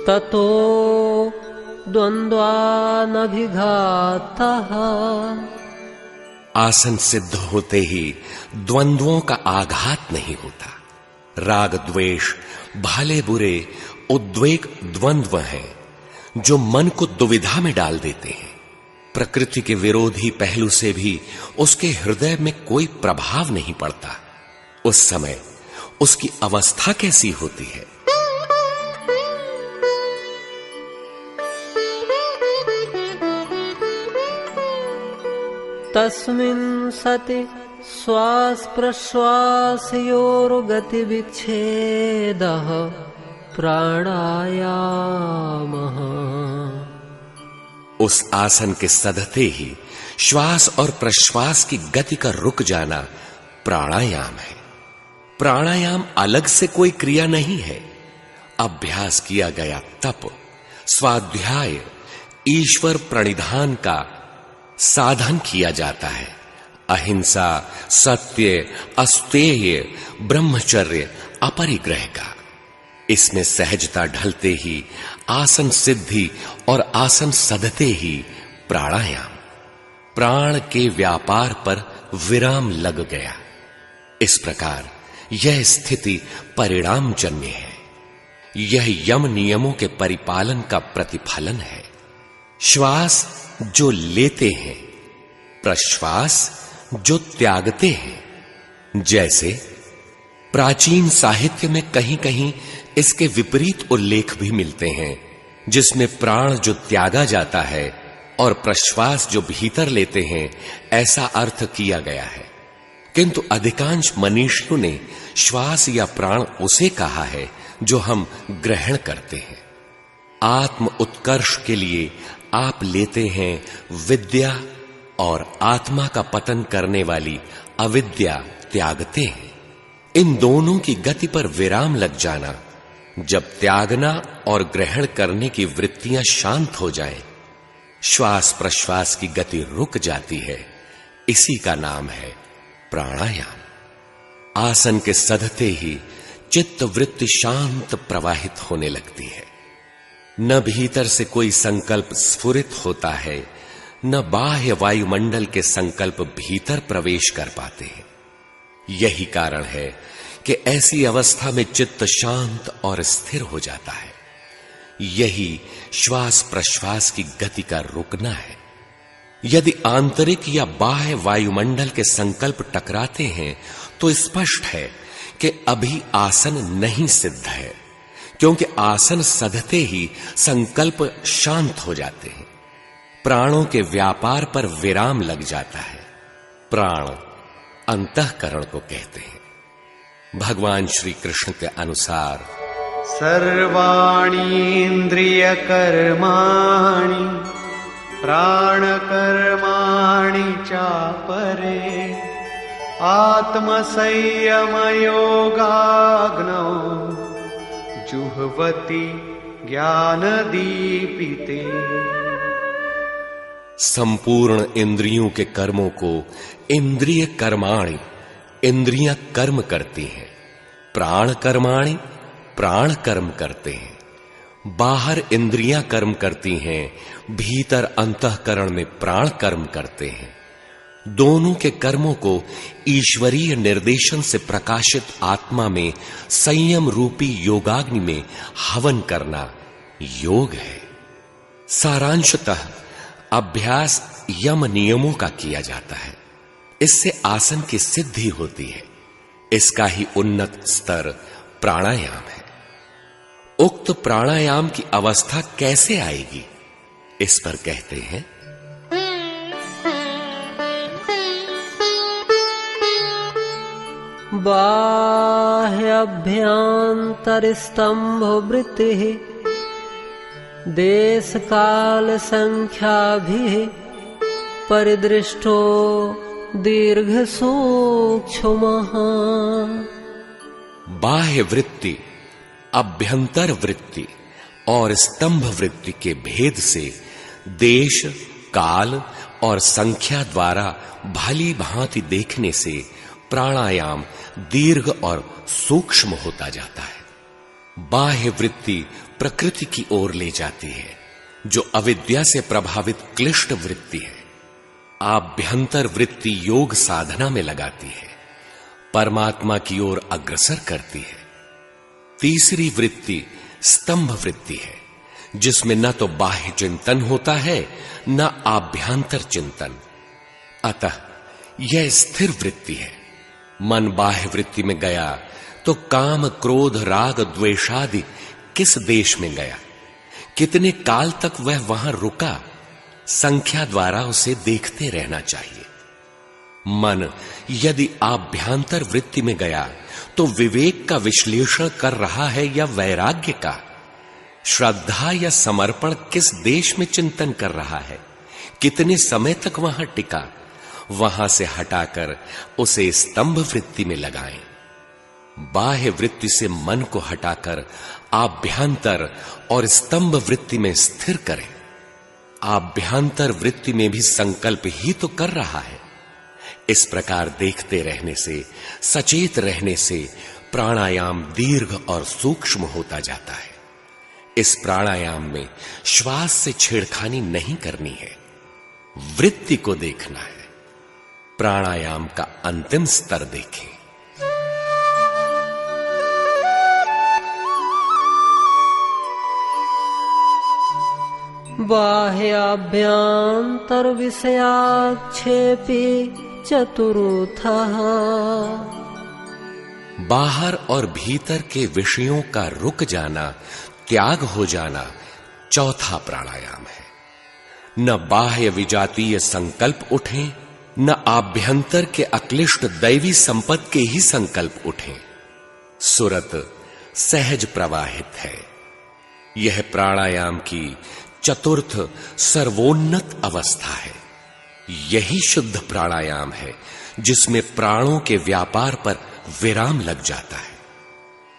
ततो द्वंद्वानभिघातः। आसन सिद्ध होते ही द्वंद्वों का आघात नहीं होता। राग द्वेष, भले बुरे, उद्वेग द्वंद्व हैं जो मन को दुविधा में डाल देते हैं। प्रकृति के विरोधी पहलू से भी उसके हृदय में कोई प्रभाव नहीं पड़ता। उस समय उसकी अवस्था कैसी होती है? तस्मिन् सति श्वास प्रश्वासयोर्गति विच्छेदः प्राणायामः। उस आसन के सधते ही श्वास और प्रश्वास की गति का रुक जाना प्राणायाम है। प्राणायाम अलग से कोई क्रिया नहीं है। अभ्यास किया गया तप, स्वाध्याय, ईश्वर प्रणिधान का साधन किया जाता है। अहिंसा, सत्य, अस्तेय, ब्रह्मचर्य, अपरिग्रह का। इसमें सहजता ढलते ही आसन सिद्धि और आसन सधते ही प्राणायाम, प्राण के व्यापार पर विराम लग गया। इस प्रकार यह स्थिति परिणाम जन्य है। यह यम नियमों के परिपालन का प्रतिफलन है। श्वास जो लेते हैं, प्रश्वास जो त्यागते हैं। जैसे प्राचीन साहित्य में कहीं कहीं इसके विपरीत उल्लेख भी मिलते हैं, जिसमें प्राण जो त्यागा जाता है और प्रश्वास जो भीतर लेते हैं, ऐसा अर्थ किया गया है। किंतु अधिकांश मनीषियों ने श्वास या प्राण उसे कहा है जो हम ग्रहण करते हैं। आत्म उत्कर्ष के लिए आप लेते हैं विद्या और आत्मा का पतन करने वाली अविद्या त्यागते हैं। इन दोनों की गति पर विराम लग जाना, जब त्यागना और ग्रहण करने की वृत्तियां शांत हो जाएं, श्वास प्रश्वास की गति रुक जाती है। इसी का नाम है प्राणायाम। आसन के सधते ही चित्त वृत्ति शांत प्रवाहित होने लगती है। न भीतर से कोई संकल्प स्फुरित होता है, न बाह्य वायुमंडल के संकल्प भीतर प्रवेश कर पाते हैं। यही कारण है कि ऐसी अवस्था में चित्त शांत और स्थिर हो जाता है। यही श्वास प्रश्वास की गति का रुकना है। यदि आंतरिक या बाह्य वायुमंडल के संकल्प टकराते हैं तो स्पष्ट है कि अभी आसन नहीं सिद्ध है, क्योंकि आसन सधते ही संकल्प शांत हो जाते हैं। प्राणों के व्यापार पर विराम लग जाता है। प्राण अंतःकरण को कहते हैं। भगवान श्री कृष्ण के अनुसार सर्वाणि इंद्रिय कर्माणि प्राण कर्माणि चापरे आत्म संयम योगाग्नौ जुह्वति ज्ञान दीपिते। संपूर्ण इंद्रियों के कर्मों को इंद्रिय कर्माणि, इंद्रियां कर्म करती हैं। प्राण कर्माणि, प्राण कर्म करते हैं। बाहर इंद्रियां कर्म करती हैं, भीतर अंतःकरण में प्राण कर्म करते हैं। दोनों के कर्मों को ईश्वरीय निर्देशन से प्रकाशित आत्मा में संयम रूपी योगाग्नि में हवन करना योग है। सारांशतः अभ्यास यम नियमों का किया जाता है। इससे आसन की सिद्धि होती है। इसका ही उन्नत स्तर प्राणायाम है। उक्त प्राणायाम की अवस्था कैसे आएगी, इस पर कहते हैं बाह्याभ्यन्तरस्तंभ वृत्तिः देश काल संख्याभिः परिदृष्टो दीर्घ सूक्ष्मः। बाह्य वृत्ति, अभ्यंतर वृत्ति और स्तंभ वृत्ति के भेद से देश, काल और संख्या द्वारा भली भांति देखने से प्राणायाम दीर्घ और सूक्ष्म होता जाता है। बाह्य वृत्ति प्रकृति की ओर ले जाती है, जो अविद्या से प्रभावित क्लिष्ट वृत्ति है। आभ्यंतर वृत्ति योग साधना में लगाती है, परमात्मा की ओर अग्रसर करती है। तीसरी वृत्ति स्तंभ वृत्ति है, जिसमें न तो बाह्य चिंतन होता है न आभ्यंतर चिंतन। अतः यह स्थिर वृत्ति है। मन बाह्य वृत्ति में गया तो काम, क्रोध, राग, द्वेषादि किस देश में गया, कितने काल तक वह वहां रुका, संख्या द्वारा उसे देखते रहना चाहिए। मन यदि आभ्यंतर वृत्ति में गया तो विवेक का विश्लेषण कर रहा है या वैराग्य का, श्रद्धा या समर्पण किस देश में चिंतन कर रहा है, कितने समय तक वहां टिका, वहां से हटाकर उसे स्तंभ वृत्ति में लगाएं। बाह्य वृत्ति से मन को हटाकर आभ्यंतर और स्तंभ वृत्ति में स्थिर करें। आभ्यंतर वृत्ति में भी संकल्प ही तो कर रहा है। इस प्रकार देखते रहने से, सचेत रहने से प्राणायाम दीर्घ और सूक्ष्म होता जाता है। इस प्राणायाम में श्वास से छेड़खानी नहीं करनी है, वृत्ति को देखना है। प्राणायाम का अंतिम स्तर देखें। बाह्याभ्यंतर विषयाक्षेपी चतुर्थः। बाहर और भीतर के विषयों का रुक जाना, त्याग हो जाना चौथा प्राणायाम है। न बाह्य विजातीय संकल्प उठें, न आभ्यंतर के अक्लिष्ट दैवी संपत्ति के ही संकल्प उठें। सुरत सहज प्रवाहित है। यह प्राणायाम की चतुर्थ सर्वोन्नत अवस्था है। यही शुद्ध प्राणायाम है जिसमें प्राणों के व्यापार पर विराम लग जाता है।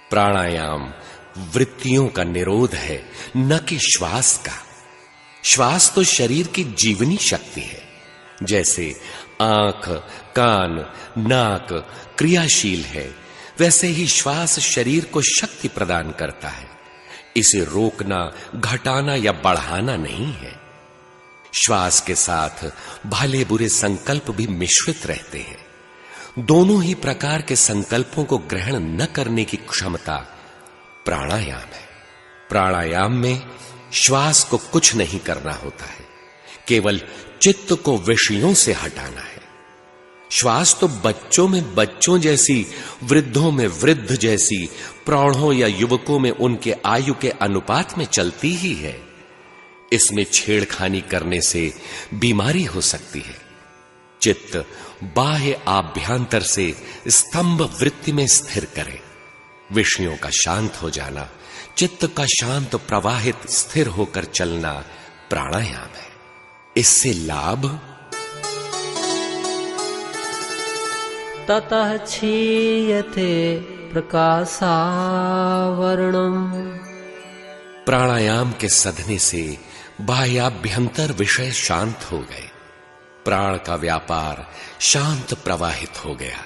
प्राणायाम वृत्तियों का निरोध है, न कि श्वास का। श्वास तो शरीर की जीवनी शक्ति है। जैसे आंख, कान, नाक क्रियाशील है, वैसे ही श्वास शरीर को शक्ति प्रदान करता है। इसे रोकना, घटाना या बढ़ाना नहीं है। श्वास के साथ भले बुरे संकल्प भी मिश्रित रहते हैं। दोनों ही प्रकार के संकल्पों को ग्रहण न करने की क्षमता प्राणायाम है। प्राणायाम में श्वास को कुछ नहीं करना होता है, केवल चित्त को विषयों से हटाना है। श्वास तो बच्चों में बच्चों जैसी, वृद्धों में वृद्ध जैसी, प्रौढ़ों या युवकों में उनके आयु के अनुपात में चलती ही है। इसमें छेड़खानी करने से बीमारी हो सकती है। चित्त बाह्य आभ्यंतर से स्तंभ वृत्ति में स्थिर करे। विषयों का शांत हो जाना, चित्त का शांत प्रवाहित स्थिर होकर चलना प्राणायाम है। इससे लाभ ततः क्षीयते प्रकाशावरणम्। प्राणायाम के सधने से बाह्याभ्यंतर विषय शांत हो गए। प्राण का व्यापार शांत प्रवाहित हो गया।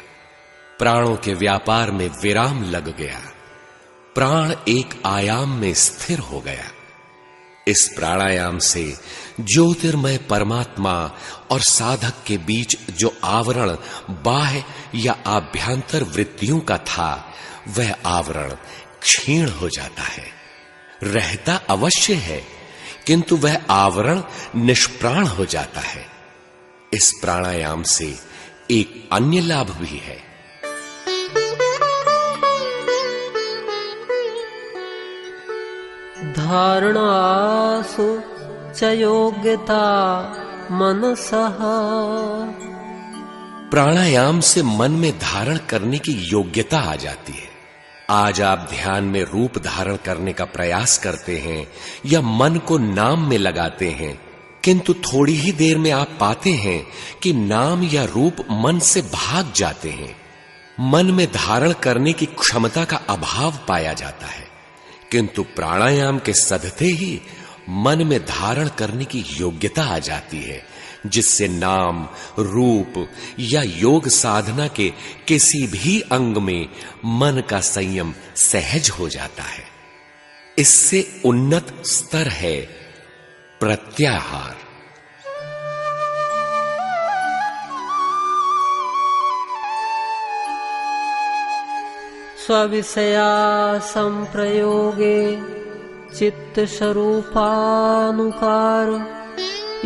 प्राणों के व्यापार में विराम लग गया। प्राण एक आयाम में स्थिर हो गया। इस प्राणायाम से ज्योतिर्मय परमात्मा और साधक के बीच जो आवरण बाह्य या आभ्यंतर वृत्तियों का था, वह आवरण क्षीण हो जाता है। रहता अवश्य है, किंतु वह आवरण निष्प्राण हो जाता है। इस प्राणायाम से एक अन्य लाभ भी है। धारणासु च योग्यता मनसः। प्राणायाम से मन में धारण करने की योग्यता आ जाती है। आज आप ध्यान में रूप धारण करने का प्रयास करते हैं या मन को नाम में लगाते हैं, किंतु थोड़ी ही देर में आप पाते हैं कि नाम या रूप मन से भाग जाते हैं। मन में धारण करने की क्षमता का अभाव पाया जाता है, किंतु प्राणायाम के सधते ही मन में धारण करने की योग्यता आ जाती है, जिससे नाम, रूप या योग साधना के किसी भी अंग में मन का संयम सहज हो जाता है। इससे उन्नत स्तर है प्रत्याहार। स्वविषया संप्रयोगे चित्त स्वरूपानुकार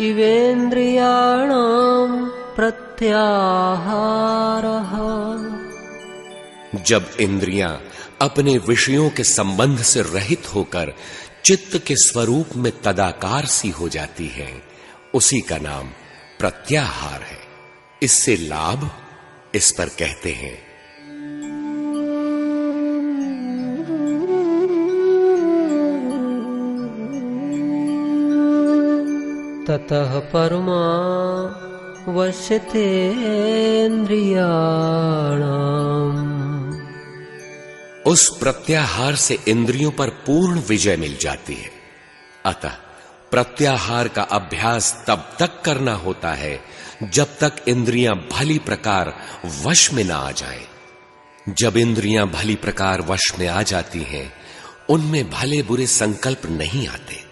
इवेन्द्रियाणां प्रत्याहारः। जब इंद्रियां अपने विषयों के संबंध से रहित होकर चित्त के स्वरूप में तदाकार सी हो जाती हैं, उसी का नाम प्रत्याहार है। इससे लाभ इस पर कहते हैं। ततः परमा वश्यतेन्द्रियाणाम्। उस प्रत्याहार से इंद्रियों पर पूर्ण विजय मिल जाती है। अतः प्रत्याहार का अभ्यास तब तक करना होता है जब तक इंद्रियां भली प्रकार वश में ना आ जाएं। जब इंद्रियां भली प्रकार वश में आ जाती हैं, उनमें भले बुरे संकल्प नहीं आते।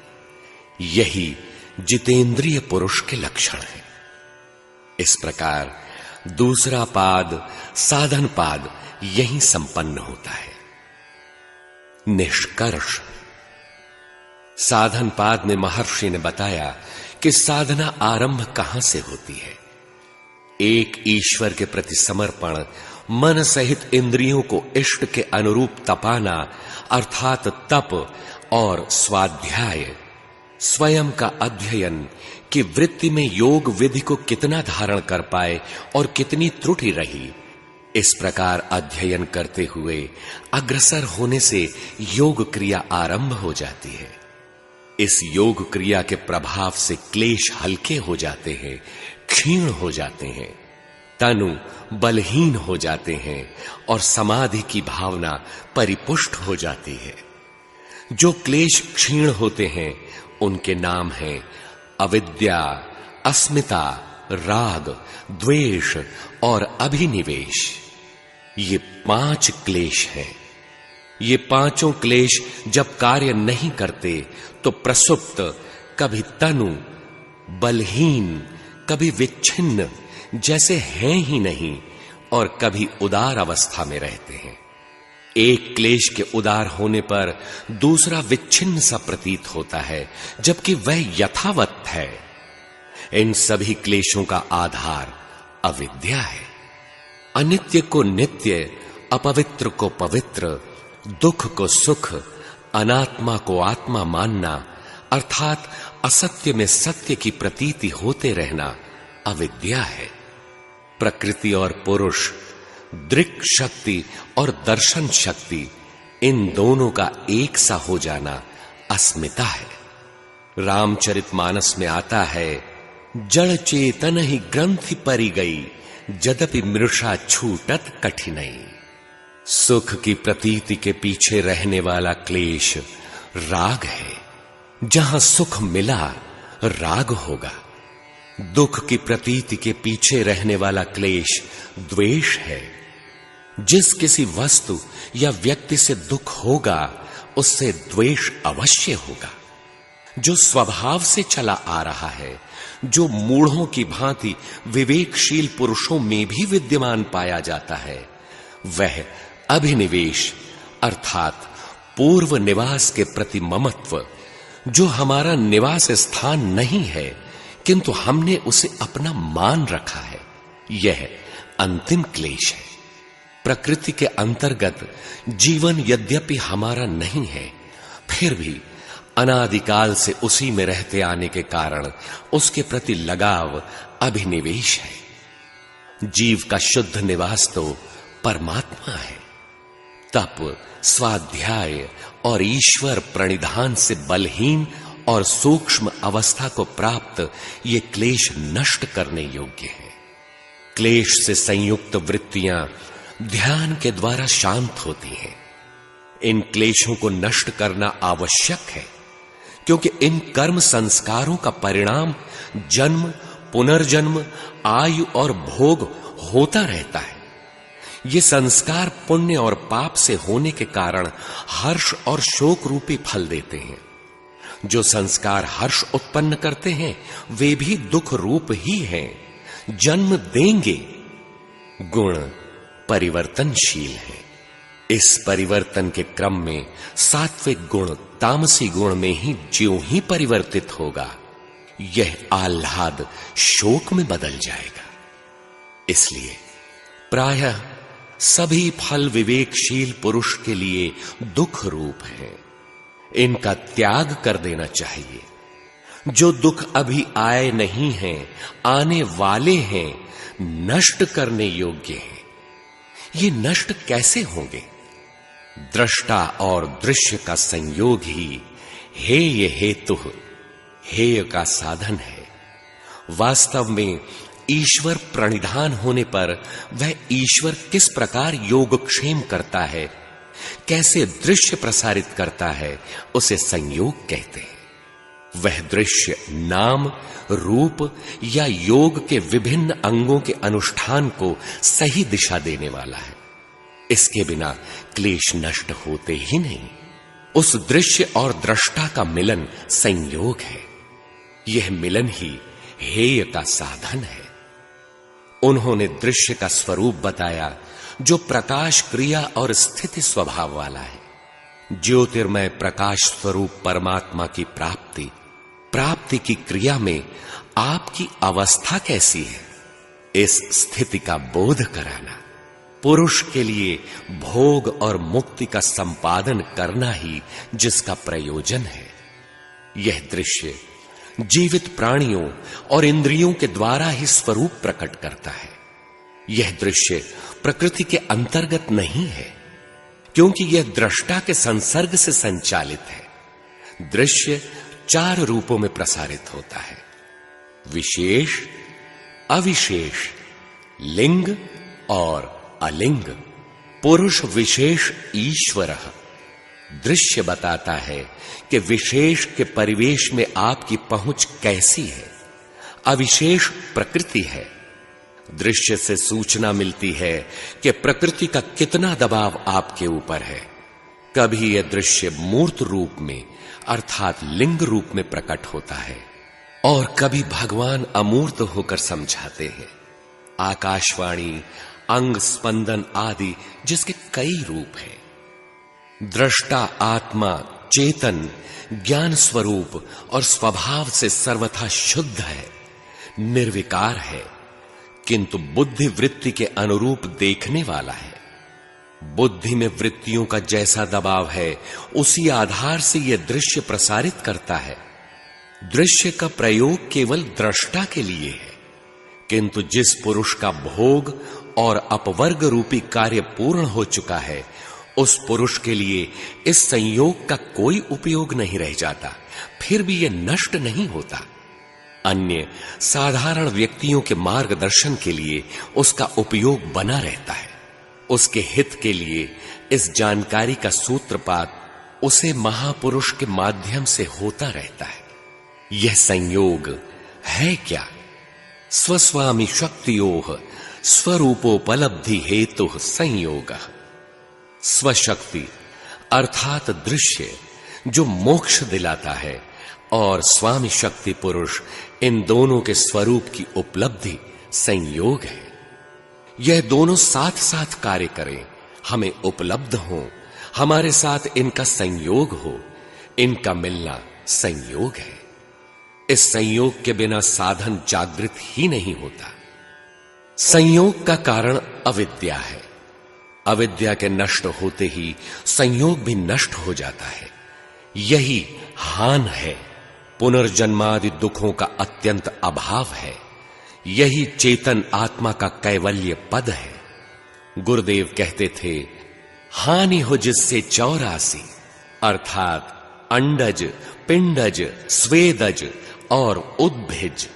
यही जितेंद्रिय पुरुष के लक्षण है। इस प्रकार दूसरा पाद, साधन पाद, यहीं संपन्न होता है। निष्कर्ष, साधन पाद में महर्षि ने बताया कि साधना आरंभ कहां से होती है। एक ईश्वर के प्रति समर्पण, मन सहित इंद्रियों को इष्ट के अनुरूप तपाना अर्थात तप और स्वाध्याय, स्वयं का अध्ययन कि वृत्ति में योग विधि को कितना धारण कर पाए और कितनी त्रुटि रही, इस प्रकार अध्ययन करते हुए अग्रसर होने से योग क्रिया आरंभ हो जाती है। इस योग क्रिया के प्रभाव से क्लेश हल्के हो जाते हैं, क्षीण हो जाते हैं, तनु बलहीन हो जाते हैं और समाधि की भावना परिपुष्ट हो जाती है। जो क्लेश क्षीण होते हैं उनके नाम हैं अविद्या, अस्मिता, राग, द्वेष और अभिनिवेश। ये 5 क्लेश हैं। ये पांचों क्लेश जब कार्य नहीं करते तो प्रसुप्त, कभी तनु बलहीन, कभी विच्छिन्न जैसे हैं ही नहीं और कभी उदार अवस्था में रहते हैं। एक क्लेश के उदार होने पर दूसरा विच्छिन्न सा प्रतीत होता है, जबकि वह यथावत है। इन सभी क्लेशों का आधार अविद्या है। अनित्य को नित्य, अपवित्र को पवित्र, दुख को सुख, अनात्मा को आत्मा मानना अर्थात असत्य में सत्य की प्रतीति होते रहना अविद्या है। प्रकृति और पुरुष, दृक् शक्ति और दर्शन शक्ति, इन दोनों का एक सा हो जाना अस्मिता है। रामचरितमानस में आता है, जड़ चेतन ही ग्रंथि परी गई, जदपि मृषा छूटत कठिनई। सुख की प्रतीति के पीछे रहने वाला क्लेश राग है। जहां सुख मिला राग होगा। दुख की प्रतीति के पीछे रहने वाला क्लेश द्वेष है। जिस किसी वस्तु या व्यक्ति से दुख होगा उससे द्वेष अवश्य होगा। जो स्वभाव से चला आ रहा है, जो मूढ़ों की भांति विवेकशील पुरुषों में भी विद्यमान पाया जाता है, वह अभिनिवेश अर्थात पूर्व निवास के प्रति ममत्व, जो हमारा निवास स्थान नहीं है किंतु हमने उसे अपना मान रखा है, यह अंतिम क्लेश है। प्रकृति के अंतर्गत जीवन यद्यपि हमारा नहीं है, फिर भी अनादिकाल से उसी में रहते आने के कारण उसके प्रति लगाव अभिनिवेश है। जीव का शुद्ध निवास तो परमात्मा है। तप, स्वाध्याय और ईश्वर प्रणिधान से बलहीन और सूक्ष्म अवस्था को प्राप्त ये क्लेश नष्ट करने योग्य है। क्लेश से संयुक्त वृत्तियां ध्यान के द्वारा शांत होती हैं। इन क्लेशों को नष्ट करना आवश्यक है, क्योंकि इन कर्म संस्कारों का परिणाम जन्म, पुनर्जन्म, आयु और भोग होता रहता है। ये संस्कार पुण्य और पाप से होने के कारण हर्ष और शोक रूपी फल देते हैं। जो संस्कार हर्ष उत्पन्न करते हैं वे भी दुख रूप ही हैं, जन्म देंगे। गुण परिवर्तनशील है। इस परिवर्तन के क्रम में सात्विक गुण तामसी गुण में ही ज्यों ही परिवर्तित होगा, यह आह्लाद शोक में बदल जाएगा। इसलिए प्रायः सभी फल विवेकशील पुरुष के लिए दुख रूप हैं। इनका त्याग कर देना चाहिए। जो दुख अभी आए नहीं हैं, आने वाले हैं, नष्ट करने योग्य हैं। ये नष्ट कैसे होंगे? दृष्टा और दृश्य का संयोग ही हेय हेतु, हेय का साधन है। वास्तव में ईश्वर प्रणिधान होने पर वह ईश्वर किस प्रकार योगक्षेम करता है, कैसे दृश्य प्रसारित करता है, उसे संयोग कहते हैं। वह दृश्य नाम, रूप या योग के विभिन्न अंगों के अनुष्ठान को सही दिशा देने वाला है। इसके बिना क्लेश नष्ट होते ही नहीं। उस दृश्य और दृष्टा का मिलन संयोग है। यह मिलन ही हेय का साधन है। उन्होंने दृश्य का स्वरूप बताया जो प्रकाश, क्रिया और स्थिति स्वभाव वाला है। ज्योतिर्मय प्रकाश स्वरूप परमात्मा की प्राप्ति की क्रिया में आपकी अवस्था कैसी है, इस स्थिति का बोध कराना। पुरुष के लिए भोग और मुक्ति का संपादन करना ही जिसका प्रयोजन है। यह दृश्य जीवित प्राणियों और इंद्रियों के द्वारा ही स्वरूप प्रकट करता है। यह दृश्य प्रकृति के अंतर्गत नहीं है, क्योंकि यह दृष्टा के संसर्ग से संचालित है। दृश्य 4 रूपों में प्रसारित होता है: विशेष, अविशेष, लिंग और अलिंग। पुरुष विशेष ईश्वर दृश्य बताता है कि विशेष के परिवेश में आपकी पहुंच कैसी है। अविशेष प्रकृति है। दृश्य से सूचना मिलती है कि प्रकृति का कितना दबाव आपके ऊपर है। कभी यह दृश्य मूर्त रूप में अर्थात लिंग रूप में प्रकट होता है और कभी भगवान अमूर्त होकर समझाते हैं। आकाशवाणी, अंग स्पंदन आदि जिसके कई रूप हैं। दृष्टा आत्मा चेतन ज्ञान स्वरूप और स्वभाव से सर्वथा शुद्ध है, निर्विकार है, किंतु बुद्धि वृत्ति के अनुरूप देखने वाला है। बुद्धि में वृत्तियों का जैसा दबाव है, उसी आधार से यह दृश्य प्रसारित करता है। दृश्य का प्रयोग केवल दृष्टा के लिए है, किंतु जिस पुरुष का भोग और अपवर्ग रूपी कार्य पूर्ण हो चुका है, उस पुरुष के लिए इस संयोग का कोई उपयोग नहीं रह जाता, फिर भी यह नष्ट नहीं होता। अन्य साधारण व्यक्तियों के मार्गदर्शन के लिए उसका उपयोग बना रहता है। उसके हित के लिए इस जानकारी का सूत्रपात उसे महापुरुष के माध्यम से होता रहता है। यह संयोग है क्या? स्वस्वामी शक्तियोः स्वरूपोपलब्धि हेतु संयोग। स्वशक्ति अर्थात दृश्य जो मोक्ष दिलाता है और स्वामी शक्ति पुरुष इन दोनों के स्वरूप की उपलब्धि संयोग है। यह दोनों साथ साथ कार्य करें, हमें उपलब्ध हो, हमारे साथ इनका संयोग हो, इनका मिलना संयोग है। इस संयोग के बिना साधन जागृत ही नहीं होता। संयोग का कारण अविद्या है। अविद्या के नष्ट होते ही संयोग भी नष्ट हो जाता है। यही हान है। पुनर्जन्मादि दुखों का अत्यंत अभाव है। यही चेतन आत्मा का कैवल्य पद है। गुरुदेव कहते थे, हानि हो जिससे 84 अर्थात अंडज, पिंडज, स्वेदज और उद्भिज,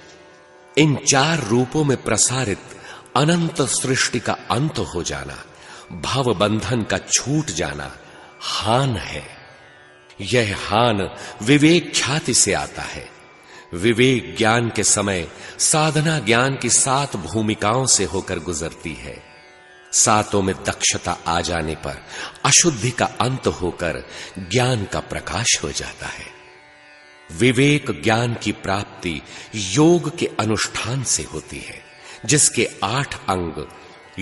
इन 4 रूपों में प्रसारित अनंत सृष्टि का अंत हो जाना, भव बंधन का छूट जाना हान है। यह हान विवेक ख्याति से आता है। विवेक ज्ञान के समय साधना ज्ञान की 7 भूमिकाओं से होकर गुजरती है। 7 में दक्षता आ जाने पर अशुद्धि का अंत होकर ज्ञान का प्रकाश हो जाता है। विवेक ज्ञान की प्राप्ति योग के अनुष्ठान से होती है, जिसके 8 अंग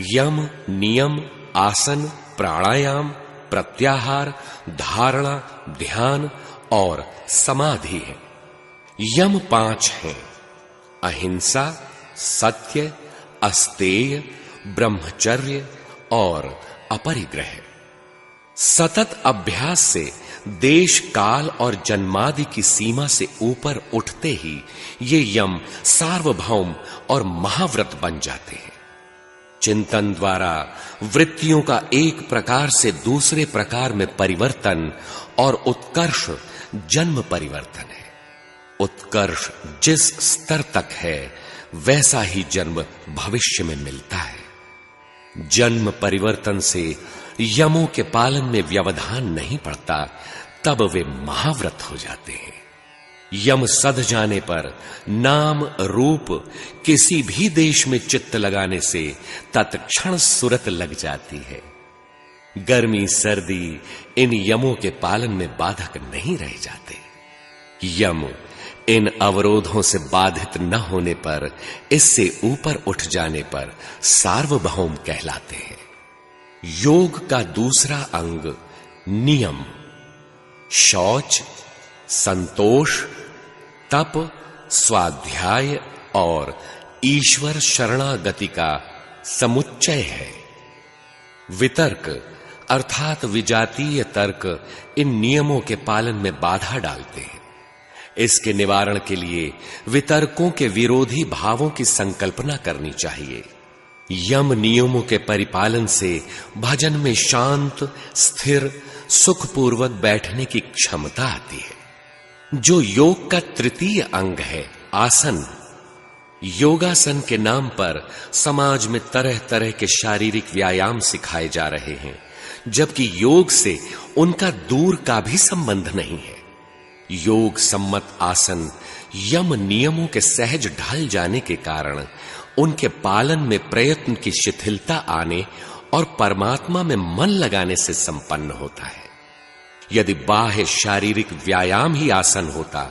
यम, नियम, आसन, प्राणायाम, प्रत्याहार, धारणा, ध्यान और समाधि है। यम 5 हैं: अहिंसा, सत्य, अस्तेय, ब्रह्मचर्य और अपरिग्रह। सतत अभ्यास से देश काल और जन्मादि की सीमा से ऊपर उठते ही ये यम सार्वभौम और महाव्रत बन जाते हैं। चिंतन द्वारा वृत्तियों का एक प्रकार से दूसरे प्रकार में परिवर्तन और उत्कर्ष जन्म परिवर्तन है। उत्कर्ष जिस स्तर तक है वैसा ही जन्म भविष्य में मिलता है। जन्म परिवर्तन से यमों के पालन में व्यवधान नहीं पड़ता, तब वे महाव्रत हो जाते हैं। यम सध जाने पर नाम रूप किसी भी देश में चित्त लगाने से तत्क्षण सुरत लग जाती है। गर्मी सर्दी इन यमों के पालन में बाधक नहीं रह जाते। यम इन अवरोधों से बाधित न होने पर, इससे ऊपर उठ जाने पर सार्वभौम कहलाते हैं। योग का दूसरा अंग नियम शौच, संतोष, तप, स्वाध्याय और ईश्वर शरणागति का समुच्चय है। वितर्क अर्थात विजातीय तर्क इन नियमों के पालन में बाधा डालते हैं। इसके निवारण के लिए वितर्कों के विरोधी भावों की संकल्पना करनी चाहिए। यम नियमों के परिपालन से भजन में शांत, स्थिर, सुखपूर्वक बैठने की क्षमता आती है। जो योग का तृतीय अंग है, आसन, योगासन के नाम पर समाज में तरह तरह के शारीरिक व्यायाम सिखाए जा रहे हैं, जबकि योग से उनका दूर का भी संबंध नहीं है। योग सम्मत आसन यम नियमों के सहज ढल जाने के कारण उनके पालन में प्रयत्न की शिथिलता आने और परमात्मा में मन लगाने से संपन्न होता है। यदि बाह्य शारीरिक व्यायाम ही आसन होता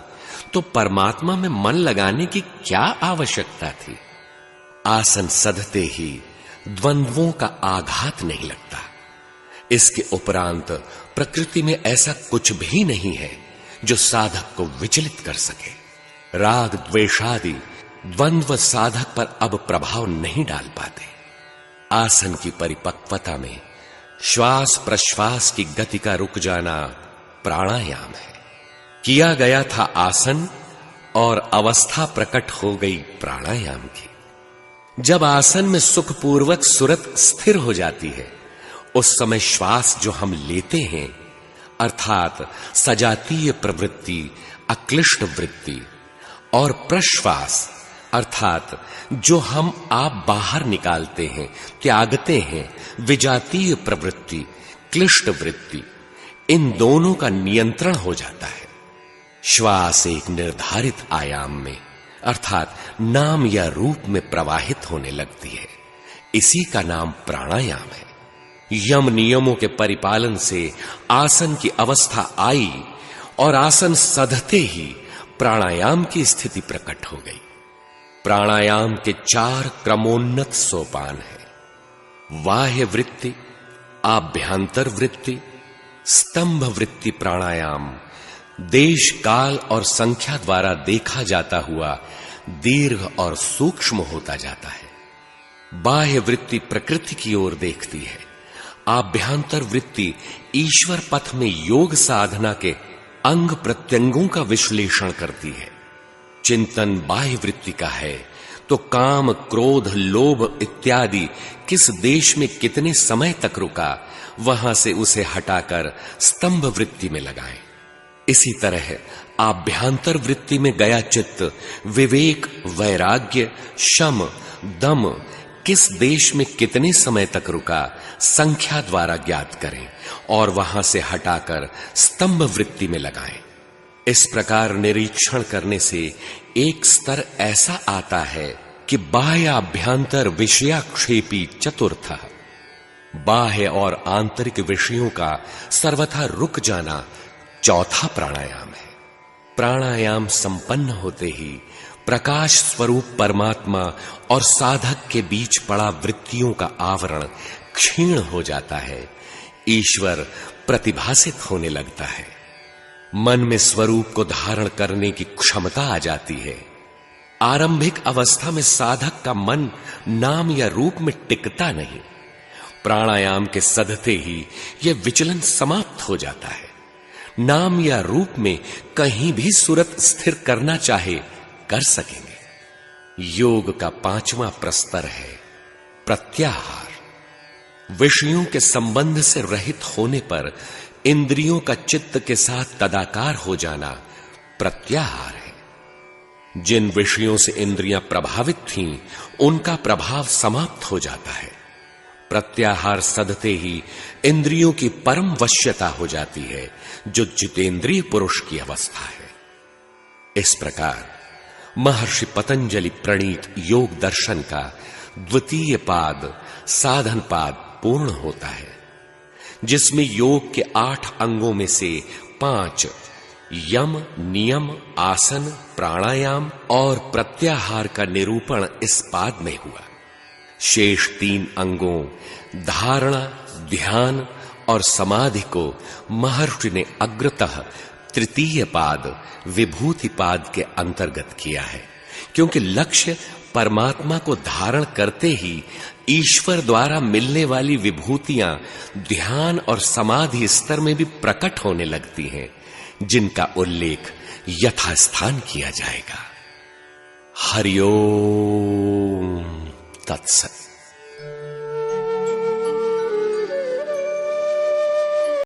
तो परमात्मा में मन लगाने की क्या आवश्यकता थी। आसन सधते ही द्वंद्वों का आघात नहीं लगता। इसके उपरांत प्रकृति में ऐसा कुछ भी नहीं है जो साधक को विचलित कर सके। राग द्वेषादि द्वंद्व साधक पर अब प्रभाव नहीं डाल पाते। आसन की परिपक्वता में श्वास प्रश्वास की गति का रुक जाना प्राणायाम है। किया गया था आसन और अवस्था प्रकट हो गई प्राणायाम की। जब आसन में सुखपूर्वक सुरत स्थिर हो जाती है, उस समय श्वास जो हम लेते हैं अर्थात सजातीय प्रवृत्ति, अक्लिष्ट वृत्ति, और प्रश्वास अर्थात जो हम आप बाहर निकालते हैं, त्यागते हैं, विजातीय प्रवृत्ति, क्लिष्ट वृत्ति, इन दोनों का नियंत्रण हो जाता है। श्वास एक निर्धारित आयाम में अर्थात नाम या रूप में प्रवाहित होने लगती है। इसी का नाम प्राणायाम है। यम नियमों के परिपालन से आसन की अवस्था आई और आसन सधते ही प्राणायाम की स्थिति प्रकट हो गई। प्राणायाम के 4 क्रमोन्नत सोपान है। बाह्य वृत्ति, आभ्यंतर वृत्ति, स्तंभ वृत्ति प्राणायाम देश काल और संख्या द्वारा देखा जाता हुआ दीर्घ और सूक्ष्म होता जाता है। बाह्य वृत्ति प्रकृति की ओर देखती है। आभ्यंतर वृत्ति ईश्वर पथ में योग साधना के अंग प्रत्यंगों का विश्लेषण करती है। चिंतन बाह्य वृत्ति का है तो काम, क्रोध, लोभ इत्यादि किस देश में कितने समय तक रुका, वहां से उसे हटाकर स्तंभ वृत्ति में लगाएं। इसी तरह आभ्यंतर वृत्ति में गया चित्त विवेक, वैराग्य, शम, दम किस देश में कितने समय तक रुका संख्या द्वारा ज्ञात करें और वहां से हटाकर स्तंभ वृत्ति में लगाएं। इस प्रकार निरीक्षण करने से एक स्तर ऐसा आता है कि बाह्य आभ्यंतर विषयाक्षेपी चतुर्थ, बाह्य और आंतरिक विषयों का सर्वथा रुक जाना चौथा प्राणायाम है। प्राणायाम संपन्न होते ही प्रकाश स्वरूप परमात्मा और साधक के बीच पड़ा वृत्तियों का आवरण क्षीण हो जाता है। ईश्वर प्रतिभासित होने लगता है। मन में स्वरूप को धारण करने की क्षमता आ जाती है। आरंभिक अवस्था में साधक का मन नाम या रूप में टिकता नहीं। प्राणायाम के सधते ही यह विचलन समाप्त हो जाता है। नाम या रूप में कहीं भी सूरत स्थिर करना चाहे कर सकेंगे। योग का 5वां प्रस्तर है प्रत्याहार। विषयों के संबंध से रहित होने पर इंद्रियों का चित्त के साथ तदाकार हो जाना प्रत्याहार है। जिन विषयों से इंद्रियां प्रभावित थीं, उनका प्रभाव समाप्त हो जाता है। प्रत्याहार सधते ही इंद्रियों की परम वश्यता हो जाती है, जो जितेंद्रिय पुरुष की अवस्था है। इस प्रकार महर्षि पतंजलि प्रणीत योग दर्शन का द्वितीय पाद साधन पाद पूर्ण होता है, जिसमें योग के 8 अंगों में से 5 यम, नियम, आसन, प्राणायाम और प्रत्याहार का निरूपण इस पाद में हुआ। शेष 3 अंगों धारणा, ध्यान और समाधि को महर्षि ने अग्रतः तृतीय पाद विभूति पाद के अंतर्गत किया है, क्योंकि लक्ष्य परमात्मा को धारण करते ही ईश्वर द्वारा मिलने वाली विभूतियां ध्यान और समाधि स्तर में भी प्रकट होने लगती हैं, जिनका उल्लेख यथास्थान किया जाएगा। हरि ओम तत्सत।